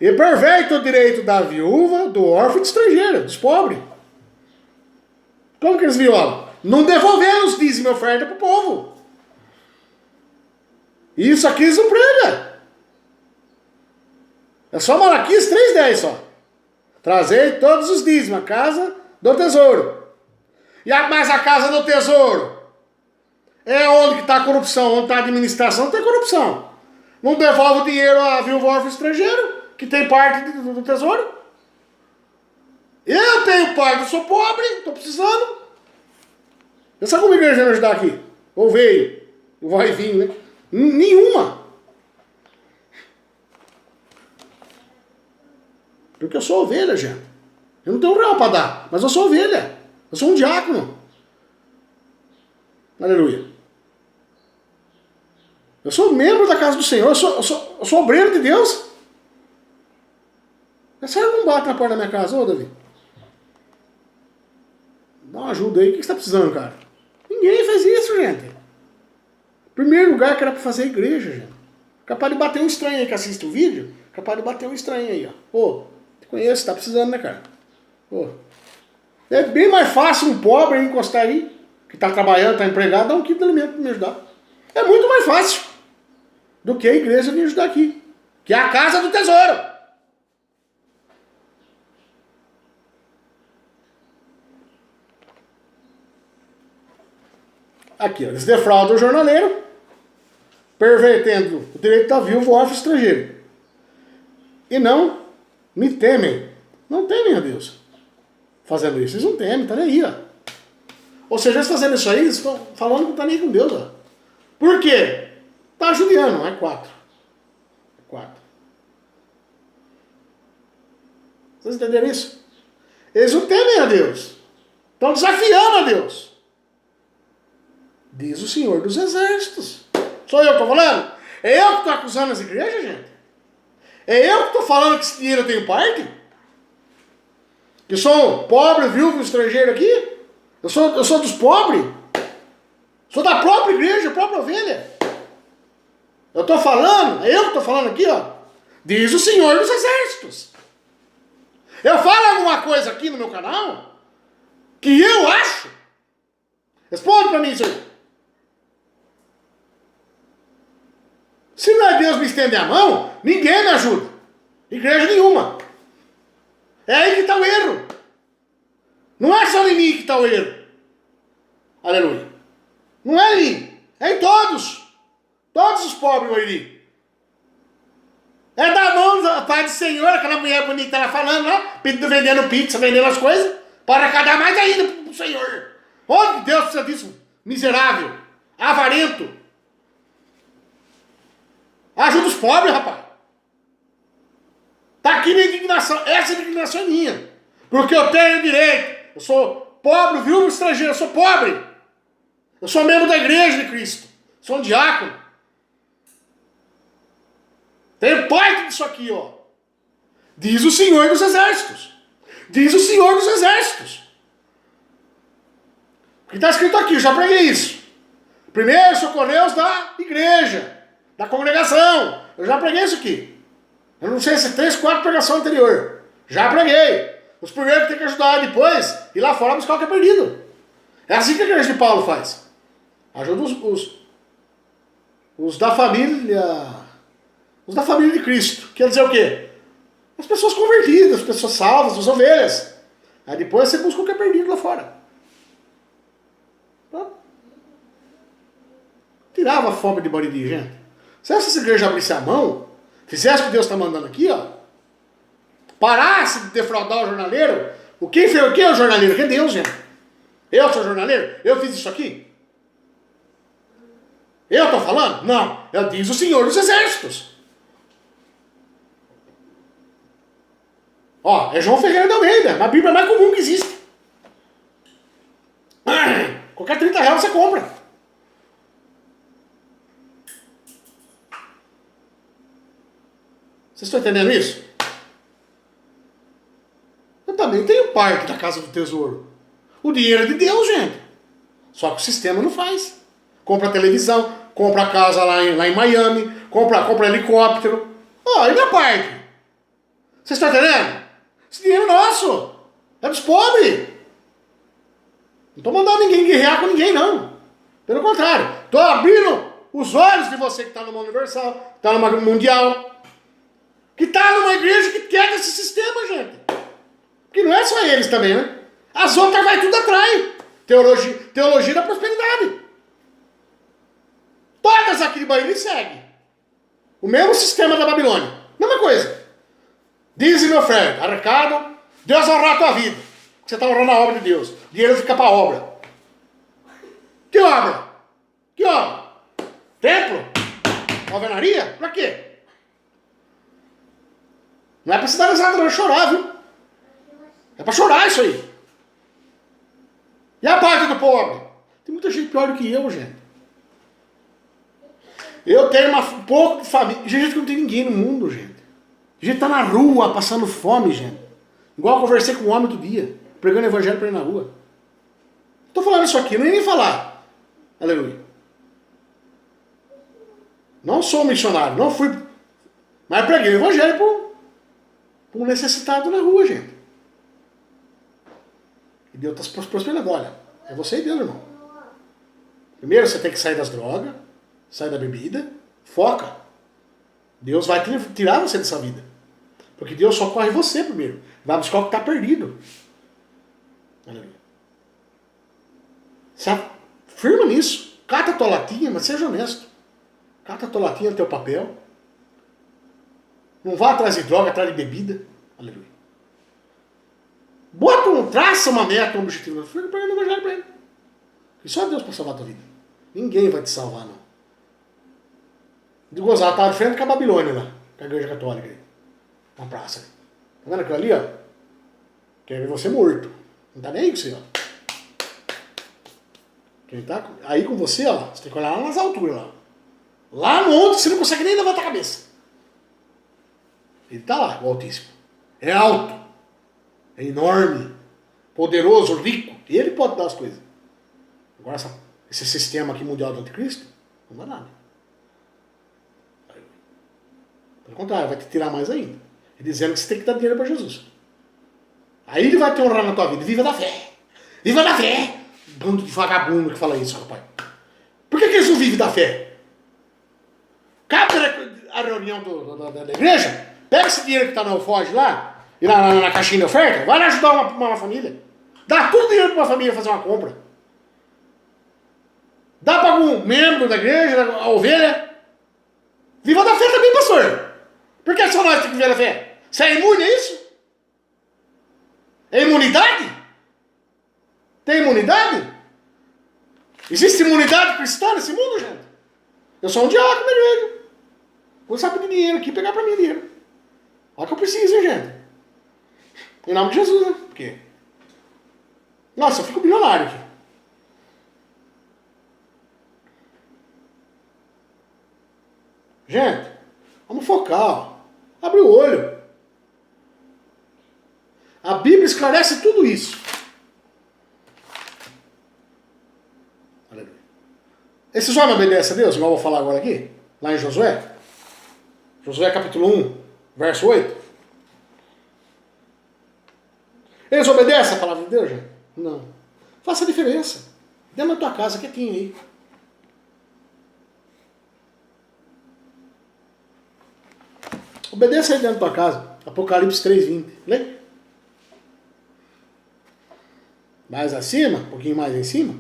E perverte o direito da viúva, do órfão e do estrangeiro, dos pobres. Como que eles violam? Não devolvendo os dízimos e oferta pro povo. Isso aqui eles não pregam. É só Malaquias 3,10 só. Trazei todos os dízimos, a casa do tesouro. Mas a casa do tesouro é onde está a corrupção, onde está a administração, tem corrupção. Não devolve o dinheiro a viúva, órfão e estrangeiro, que tem parte do tesouro. Eu tenho parte, eu sou pobre, estou precisando. Pensa como a igreja vai me ajudar aqui. Ou veio, vai vir, né? Nenhuma. Porque eu sou ovelha, gente. Eu não tenho um real para dar, mas eu sou ovelha. Eu sou um diácono. Aleluia. Eu sou membro da casa do Senhor, eu sou obreiro de Deus. Essa não bate na porta da minha casa, ô Davi. Dá uma ajuda aí, o que você está precisando, cara? Ninguém fez isso, gente. Primeiro lugar que era para fazer a igreja, gente. Capaz de bater um estranho aí que assiste o vídeo, capaz de bater um estranho aí, ó. Pô, te conheço, tá precisando, né, cara? Pô. É bem mais fácil um pobre encostar aí, que tá trabalhando, tá empregado, dar um quilo de alimento para me ajudar. É muito mais fácil do que a igreja me ajudar aqui, que é a casa do tesouro. Aqui, ó, eles defraudam o jornaleiro, pervertendo o direito da viúva, órfão e estrangeiro. E não me temem. Não temem a Deus. Fazendo isso, eles não temem, tá nem aí, ó. Ou seja, eles fazendo isso aí, eles estão falando que não tá nem com Deus, ó. Por quê? Tá judiando, não é 4. É 4. Vocês entenderam isso? Eles não temem a Deus. Estão desafiando a Deus. Diz o Senhor dos Exércitos. Sou eu que estou falando? É eu que estou acusando as igrejas, gente? É eu que estou falando que esse dinheiro eu tenho parte? Que sou pobre, viúvo, estrangeiro aqui? Eu sou dos pobres? Sou da própria igreja, própria ovelha? Eu estou falando, é eu que estou falando aqui, ó. Diz o Senhor dos Exércitos. Eu falo alguma coisa aqui no meu canal que eu acho? Responde para mim isso aí. Se não é Deus me estender a mão, ninguém me ajuda. Igreja nenhuma. É aí que está o erro. Não é só em mim que está o erro. Aleluia. Não é em mim. É em todos. Todos os pobres vão ir. É da mão da Pai do Senhor, aquela mulher bonita lá falando lá, vendendo pizza, vendendo as coisas, para arrecadar mais ainda para o Senhor. Onde Deus precisa disso? Miserável. Avarento. Ajuda os pobres, rapaz. Tá aqui minha indignação. Essa indignação é minha. Porque eu tenho direito. Eu sou pobre, viúvo, estrangeiro. Eu sou pobre. Eu sou membro da igreja de Cristo. Sou um diácono. Tenho parte disso aqui, ó. Diz o Senhor dos Exércitos. Diz o Senhor dos Exércitos. O que está escrito aqui, eu já preguei isso. Primeiro, socorreus da igreja. Da congregação. Eu já preguei isso aqui. Eu não sei se 3, 4 pregações anterior. Já preguei. Os primeiros que tem que ajudar depois ir lá fora buscar o que é perdido. É assim que a igreja de Paulo faz. Ajuda os da família. Os da família de Cristo. Quer dizer o quê? As pessoas convertidas, as pessoas salvas, as ovelhas. Aí depois você busca o que é perdido lá fora. Tá? tirava a fome de bandido, gente. Se essa igreja abrisse a mão, fizesse o que Deus está mandando aqui, ó, parasse de defraudar o jornaleiro, quem fez o que é o jornaleiro? Que é Deus, gente. Eu sou jornaleiro? Eu fiz isso aqui? Eu estou falando? Não. Diz o Senhor dos Exércitos. Ó, é João Ferreira de Almeida. A Bíblia mais comum que existe. Qualquer 30 reais você compra. Vocês estão entendendo isso? Eu também tenho parte da Casa do Tesouro. O dinheiro é de Deus, gente. Só que o sistema não faz. Compra televisão, compra casa lá em Miami, compra helicóptero. Ó, e minha parte? Vocês estão entendendo? Esse dinheiro é nosso. É dos pobres. Não estou mandando ninguém guerrear com ninguém, não. Pelo contrário. Estou abrindo os olhos de você que está numa universal, está numa mundial, que está numa igreja que quer esse sistema, gente. Porque não é só eles também, né? As outras vai tudo atrás. Teologia da prosperidade. Todas aqui de Bahia seguem. O mesmo sistema da Babilônia. Mesma coisa. Diz-me, meu oferta, arrecado, Deus vai honrar a tua vida. Você está honrando a obra de Deus. O dinheiro fica para a obra. Que obra? Que obra? Templo? Alvenaria? Para quê? Não é para se dar risada, não, é chorar, viu? É para chorar isso aí. E a parte do pobre? Tem muita gente pior do que eu, gente. Eu tenho um pouco de família. Gente que não tem ninguém no mundo, gente. Gente tá na rua passando fome, gente. Igual eu conversei com um homem outro dia, pregando evangelho pra ele na rua. Tô falando isso aqui, não ia nem falar. Aleluia. Não sou missionário, não fui. Mas preguei o evangelho para um necessitado na rua, gente. E Deus está prosperando. Olha, é você e Deus, irmão. Primeiro você tem que sair das drogas, sair da bebida, foca. Deus vai tirar você dessa vida. Porque Deus socorre você primeiro. Vai buscar o que está perdido. Aleluia. Se firma nisso. Cata a tua latinha, mas seja honesto. Cata a tua latinha no teu papel. Não vá atrás de droga, atrás de bebida. Aleluia. Traça uma meta, um objetivo. Fica pregando o evangelho para ele. E só Deus para salvar a tua vida. Ninguém vai te salvar, não. De gozar, estava de frente com a Babilônia lá, com a igreja católica aí. Na praça. Tá vendo aquilo ali, ó? Quer ver você morto. Não tá nem aí com você, ó. Quem tá aí com você, ó, você tem que olhar lá nas alturas, lá. Lá no alto você não consegue nem levantar a cabeça. Ele tá lá, o Altíssimo. É alto. É enorme. Poderoso, rico. E ele pode dar as coisas. Agora esse sistema aqui mundial do anticristo, não dá nada. Pelo contrário, vai te tirar mais ainda. E dizendo que você tem que dar dinheiro para Jesus. Aí ele vai te honrar na tua vida. Viva da fé! Viva da fé! Bando de vagabundo que fala isso, rapaz. Por que eles não vivem da fé? Cabe a reunião da igreja, pega esse dinheiro que está no alforge lá, e na caixinha de oferta, vai lá ajudar uma família. Dá tudo dinheiro para uma família fazer uma compra. Dá para algum membro da igreja, a ovelha. Viva da fé também, pastor. Por que só nós temos que viver da fé? Você é imune a isso? É imunidade? Tem imunidade? Existe imunidade cristã nesse mundo, gente? Eu sou um diácono da igreja. Vou só pedir dinheiro aqui e pegar para mim dinheiro. Olha que eu preciso, hein, gente? Em nome de Jesus, né? Porque... Nossa, eu fico bilionário aqui. Gente, vamos focar, ó. Abre o olho. A Bíblia esclarece tudo isso. Aleluia. Esses homens obedecem a Deus, igual eu vou falar agora aqui, lá em Josué. Josué capítulo 1, verso 8. Eles obedecem a palavra de Deus, gente? Não. Faça a diferença. Dentro da tua casa, quietinho aí. Obedeça aí dentro da tua casa. Apocalipse 3:20. Lê? Mais acima, um pouquinho mais em cima,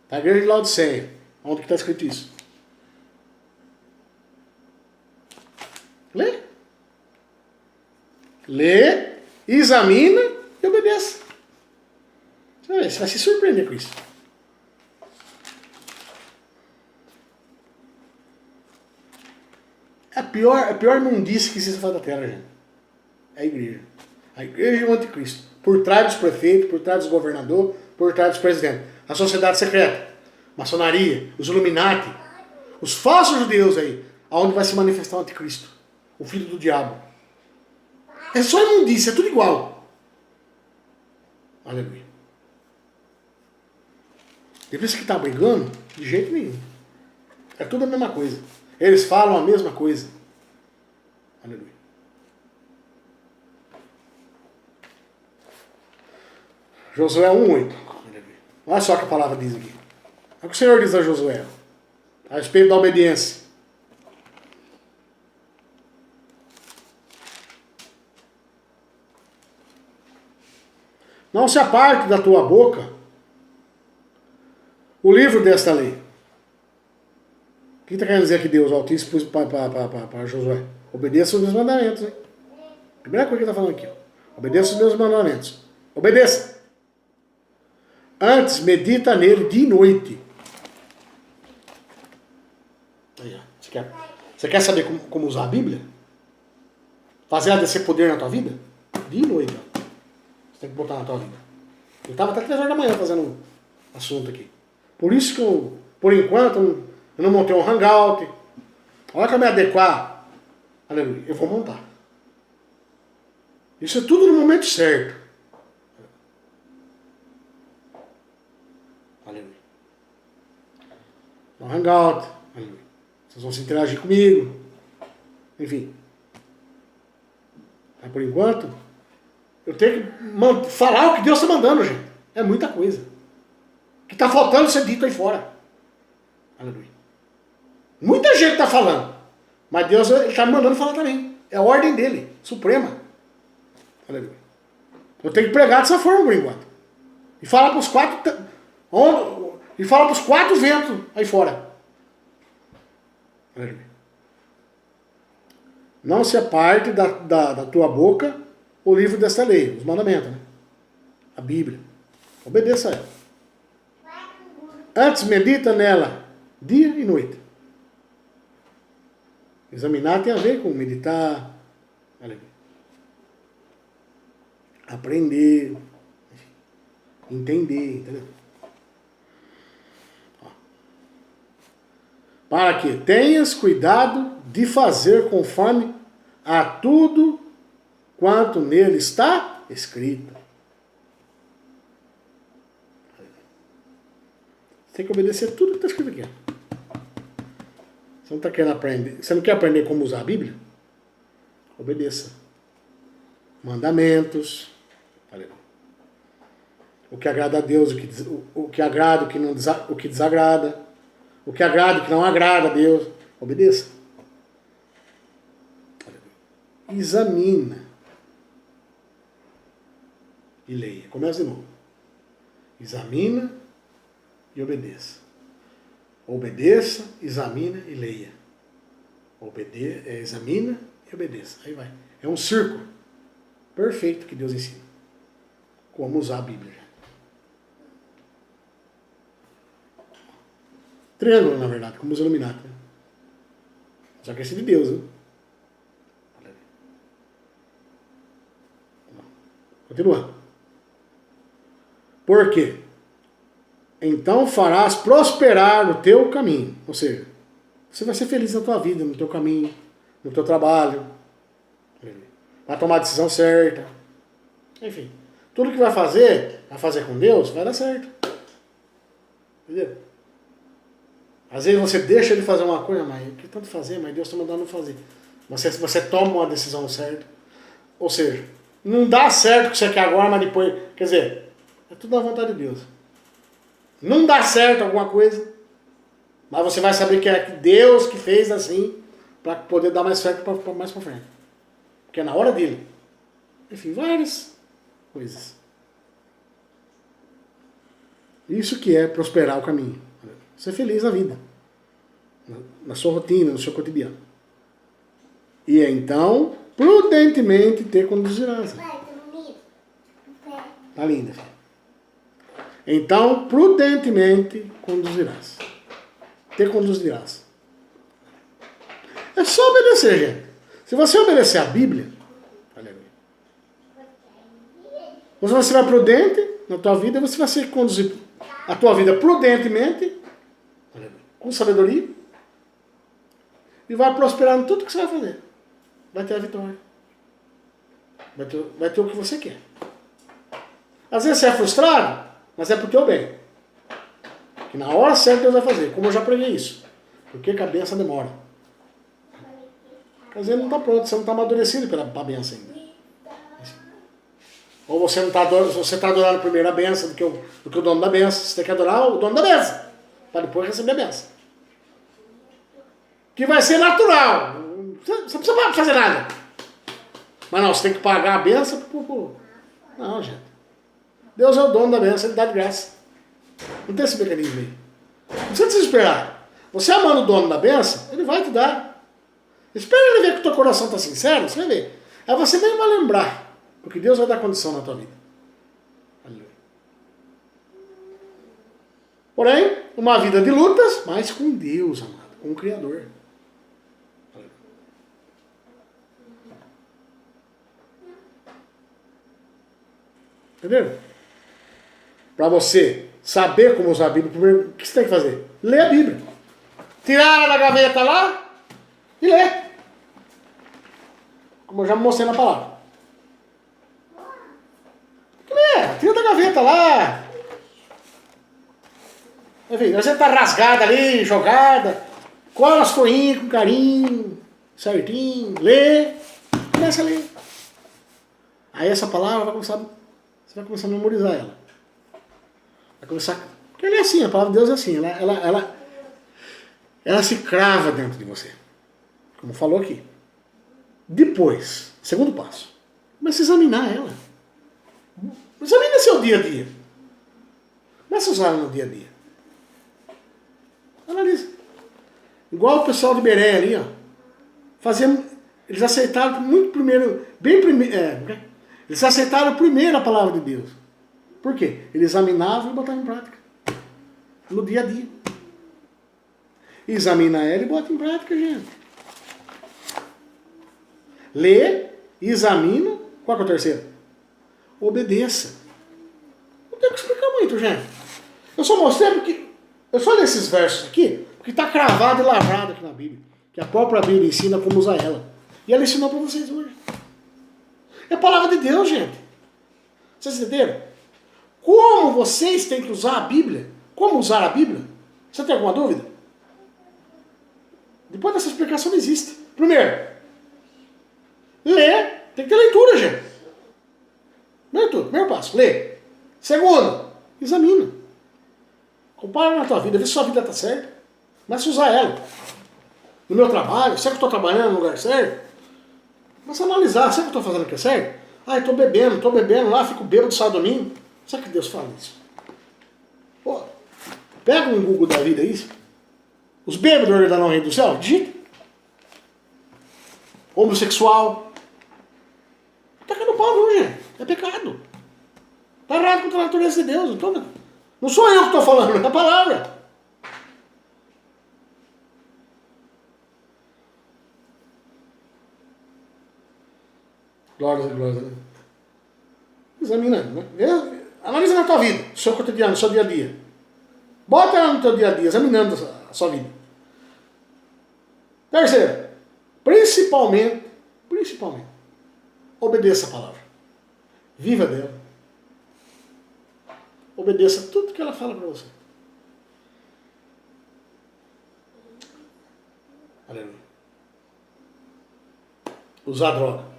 tá a igreja de Laodiceia. Onde que está escrito isso? Lê, examina e obedeça. Você vai se surpreender com isso. A pior imundice que existe fora da terra, gente. É a igreja. A igreja é o anticristo. Por trás dos prefeitos, por trás dos governadores, por trás dos presidentes. A sociedade secreta, maçonaria, os Illuminati, os falsos judeus aí, aonde vai se manifestar o anticristo, o filho do diabo. É só imundícia, é tudo igual. Aleluia. E por isso que está brigando? De jeito nenhum. É tudo a mesma coisa. Eles falam a mesma coisa. Aleluia. Josué 1:8. Olha só o que a palavra diz aqui. É o que o Senhor diz a Josué a respeito da obediência. Não se aparte da tua boca o livro desta lei. O que está querendo dizer aqui Deus Altíssimo pôs para Josué? Obedeça os meus mandamentos. Hein? Primeira coisa que ele está falando aqui. Ó. Obedeça os meus mandamentos. Obedeça. Antes, medita nele de noite. Aí, ó. Você quer saber como usar a Bíblia? Fazer ela descer poder na tua vida? De noite. Ó. Você tem que botar na tua vida. Eu estava até 3 horas da manhã fazendo um assunto aqui. Por isso que eu, por enquanto, eu não montei um hangout. A hora que eu me adequar, aleluia, eu vou montar. Isso é tudo no momento certo. Aleluia. Um hangout, aleluia. Vocês vão se interagir comigo. Enfim. Mas por enquanto, eu tenho que falar o que Deus está mandando, gente. É muita coisa. O que está faltando ser dito aí fora. Aleluia. Muita gente está falando. Mas Deus está me mandando falar também. É a ordem dele, suprema. Aleluia. Eu tenho que pregar dessa forma por enquanto. E falar para os 4. E falar para os 4 ventos aí fora. Aleluia. Não se aparte da tua boca o livro desta lei, os mandamentos, né? A Bíblia. Obedeça a ela. Antes medita nela dia e noite. Examinar tem a ver com meditar, aprender, entender, entendeu? Para que tenhas cuidado de fazer conforme a tudo quanto nele está escrito. Você tem que obedecer tudo que está escrito aqui. Você não está querendo aprender? Você não quer aprender como usar a Bíblia? Obedeça. Mandamentos. O que agrada a Deus, o que agrada, o que desagrada. O que agrada, o que não agrada a Deus. Obedeça. Examina. E leia. Começa de novo. Examina e obedeça. Obedeça, examina e leia. Examina e obedeça. Aí vai. É um círculo perfeito que Deus ensina. Como usar a Bíblia. Triângulo, na verdade, como os Illuminati. Né? Só que esse é de Deus, né? Continua. Por quê? Então farás prosperar o teu caminho. Ou seja, você vai ser feliz na tua vida, no teu caminho, no teu trabalho. Vai tomar a decisão certa. Enfim, tudo que vai fazer com Deus, vai dar certo. Entendeu? Às vezes você deixa ele fazer uma coisa, mas que tanto fazer, mas Deus está mandando não fazer. Você toma uma decisão certa. Ou seja, não dá certo o que você quer agora, mas depois... Quer dizer, é tudo na vontade de Deus. Não dá certo alguma coisa, mas você vai saber que é Deus que fez assim, para poder dar mais certo mais para frente. Porque é na hora dele. Enfim, várias coisas. Isso que é prosperar o caminho. Ser feliz na vida. Na sua rotina, no seu cotidiano. E então prudentemente te conduzirás. Tá linda, filha. Então, prudentemente conduzirás. Te conduzirás. É só obedecer, gente. Se você obedecer a Bíblia, você vai ser prudente na tua vida, você vai ser conduzir a tua vida prudentemente, com sabedoria, e vai prosperar em tudo que você vai fazer. Vai ter a vitória. Vai ter o que você quer. Às vezes você é frustrado, mas é pro teu bem. Que na hora certa Deus vai fazer, como eu já preguei isso. Porque a benção demora. Às vezes não está pronto, você não está amadurecido para a benção ainda. Ou você não está adorando, você está adorando primeiro a benção do que o dono da benção. Você tem que adorar o dono da benção, para depois receber a benção. Que vai ser natural. Você não precisa fazer nada. Mas não, você tem que pagar a benção. Não, gente. Deus é o dono da benção, ele dá de graça. Não tem esse mecanismo aí. Não precisa desesperar. Você amando o dono da benção, ele vai te dar. Espera ele ver que o teu coração está sincero, você vai ver. Aí você nem vai lembrar, porque Deus vai dar condição na tua vida. Aleluia. Porém, uma vida de lutas, mas com Deus, amado, com o Criador. Entendeu? Para você saber como usar a Bíblia, primeiro, o que você tem que fazer? Ler a Bíblia. Tirar ela da gaveta lá e ler. Como eu já mostrei na palavra. Tira da gaveta lá. Enfim, você tá rasgada ali, jogada. Cola as folhinhas com carinho, certinho, lê. Começa a ler. Aí essa palavra vai começar, você vai começar a memorizar ela. Vai começar. Porque ela é assim, a palavra de Deus é assim. Ela se crava dentro de você. Como falou aqui. Depois, segundo passo, comece a examinar ela. Examine seu dia a dia. Comece a usar ela no dia a dia. Analise. Igual o pessoal de Beré ali, ó. Eles aceitaram muito primeiro, eles aceitaram primeiro a palavra de Deus. Por quê? Eles examinavam e botavam em prática. No dia a dia. Examina ela e bota em prática, gente. Lê, examina. Qual que é o terceiro? Obedeça. Não tem que explicar muito, gente. Eu só mostrei porque... Eu só li esses versos aqui, porque está cravado e lavrado aqui na Bíblia. Que a própria Bíblia ensina como usar ela. E ela ensinou para vocês hoje. É a palavra de Deus, gente. Vocês entenderam? Como vocês têm que usar a Bíblia? Como usar a Bíblia? Você tem alguma dúvida? Depois dessa explicação não existe. Primeiro, lê. Tem que ter leitura, gente. Leitura. Primeiro passo, lê. Segundo, examina. Compara na tua vida, vê se sua vida está certa. Começa a usar ela. No meu trabalho, será que eu estou trabalhando no lugar certo? Começa a analisar, será que eu estou fazendo o que é certo? Ah, estou bebendo lá, fico bêbado sábado domingo. Será que Deus fala isso? Pô, pega um Google da vida aí. Os bêbados herdarão o reino do céu? Digita. Homossexual. Tá caindo pau não, gente. É pecado. Tá errado contra a natureza de Deus. Não sou eu que estou falando, é a palavra. Glória, glória. Examina, né? Analisa na tua vida, no seu cotidiano, no seu dia a dia. Bota ela no teu dia a dia, examinando a sua vida. Terceiro, principalmente, obedeça a palavra. Viva dela. Obedeça tudo que ela fala para você. Aleluia. Usar droga.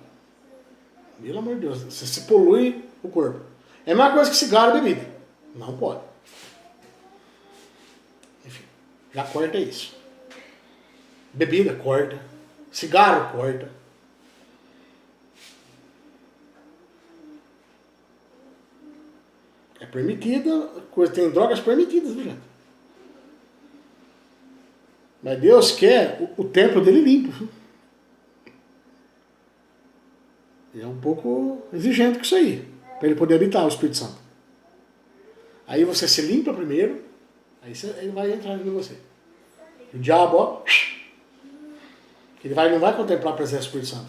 Pelo amor de Deus, você se polui o corpo. É a mesma coisa que cigarro e bebida. Não pode. Enfim, já corta isso. Bebida, corta. Cigarro, corta. É permitida, tem drogas permitidas, viu, gente? Mas Deus quer o templo dele limpo. Viu? é um pouco exigente com isso aí, para ele poder habitar o Espírito Santo. Aí você se limpa primeiro, aí ele vai entrar em você. O diabo, ó, ele não vai contemplar a presença do Espírito Santo.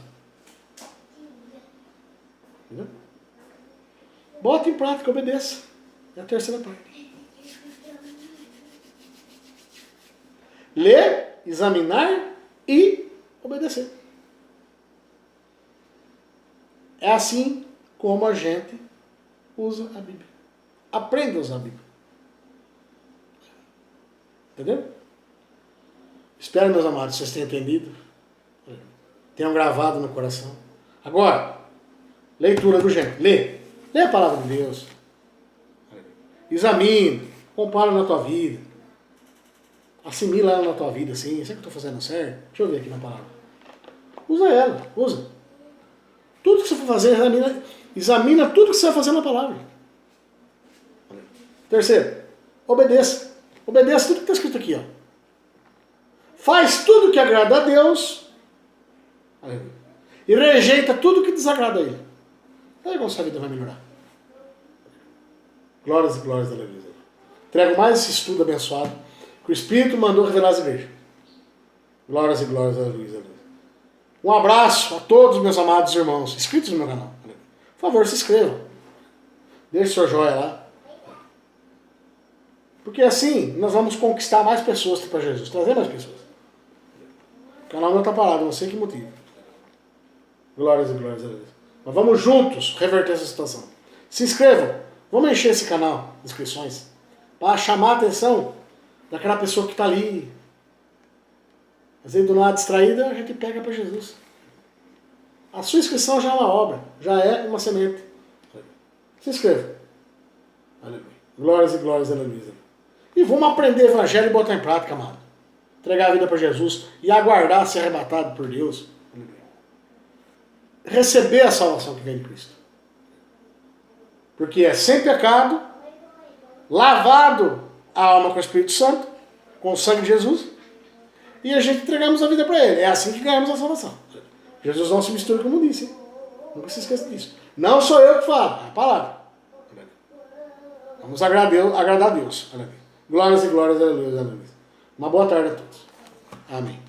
Entendeu? Bota em prática, obedeça. É a terceira parte. Ler, examinar e obedecer. É assim como a gente usa a Bíblia. Aprenda a usar a Bíblia. Entendeu? Espero, meus amados, vocês tenham entendido. Tenham gravado no coração. Agora, leitura do gente. Lê. Lê a palavra de Deus. Examine. Compara na tua vida. Assimila ela na tua vida, assim. Será que eu estou fazendo certo? Deixa eu ver aqui na palavra. Usa ela. Usa. Tudo que você for fazer, examina tudo que você vai fazer na palavra. Terceiro, obedeça. Obedeça tudo que está escrito aqui, ó. Faz tudo que agrada a Deus. E rejeita tudo que desagrada a Ele. Aí como sua vida vai melhorar. Glórias e glórias da igreja. Entrego mais esse estudo abençoado que o Espírito mandou revelar às igrejas. Glórias e glórias da igreja. Um abraço a todos meus amados irmãos inscritos no meu canal. Por favor, se inscrevam. Deixe sua joia lá. Porque assim nós vamos conquistar mais pessoas para Jesus. Trazer mais pessoas. O canal não está parado, não sei que motivo. Glórias e glórias a Deus. Mas vamos juntos reverter essa situação. Se inscrevam. Vamos encher esse canal de inscrições. Para chamar a atenção daquela pessoa que está ali. Às vezes do nada distraída, a gente pega para Jesus. A sua inscrição já é uma obra. Já é uma semente. Se inscreva. Aleluia. Glórias e glórias a Deus. E vamos aprender o evangelho e botar em prática, amado. Entregar a vida para Jesus e aguardar ser arrebatado por Deus. Receber a salvação que vem de Cristo. Porque é sem pecado, lavado a alma com o Espírito Santo, com o sangue de Jesus, e a gente entregamos a vida para Ele. É assim que ganhamos a salvação. Jesus não se mistura, como disse. Hein? Nunca se esqueça disso. Não sou eu que falo, é a palavra. Vamos agradar a Deus. Glórias e glórias a Deus. Uma boa tarde a todos. Amém.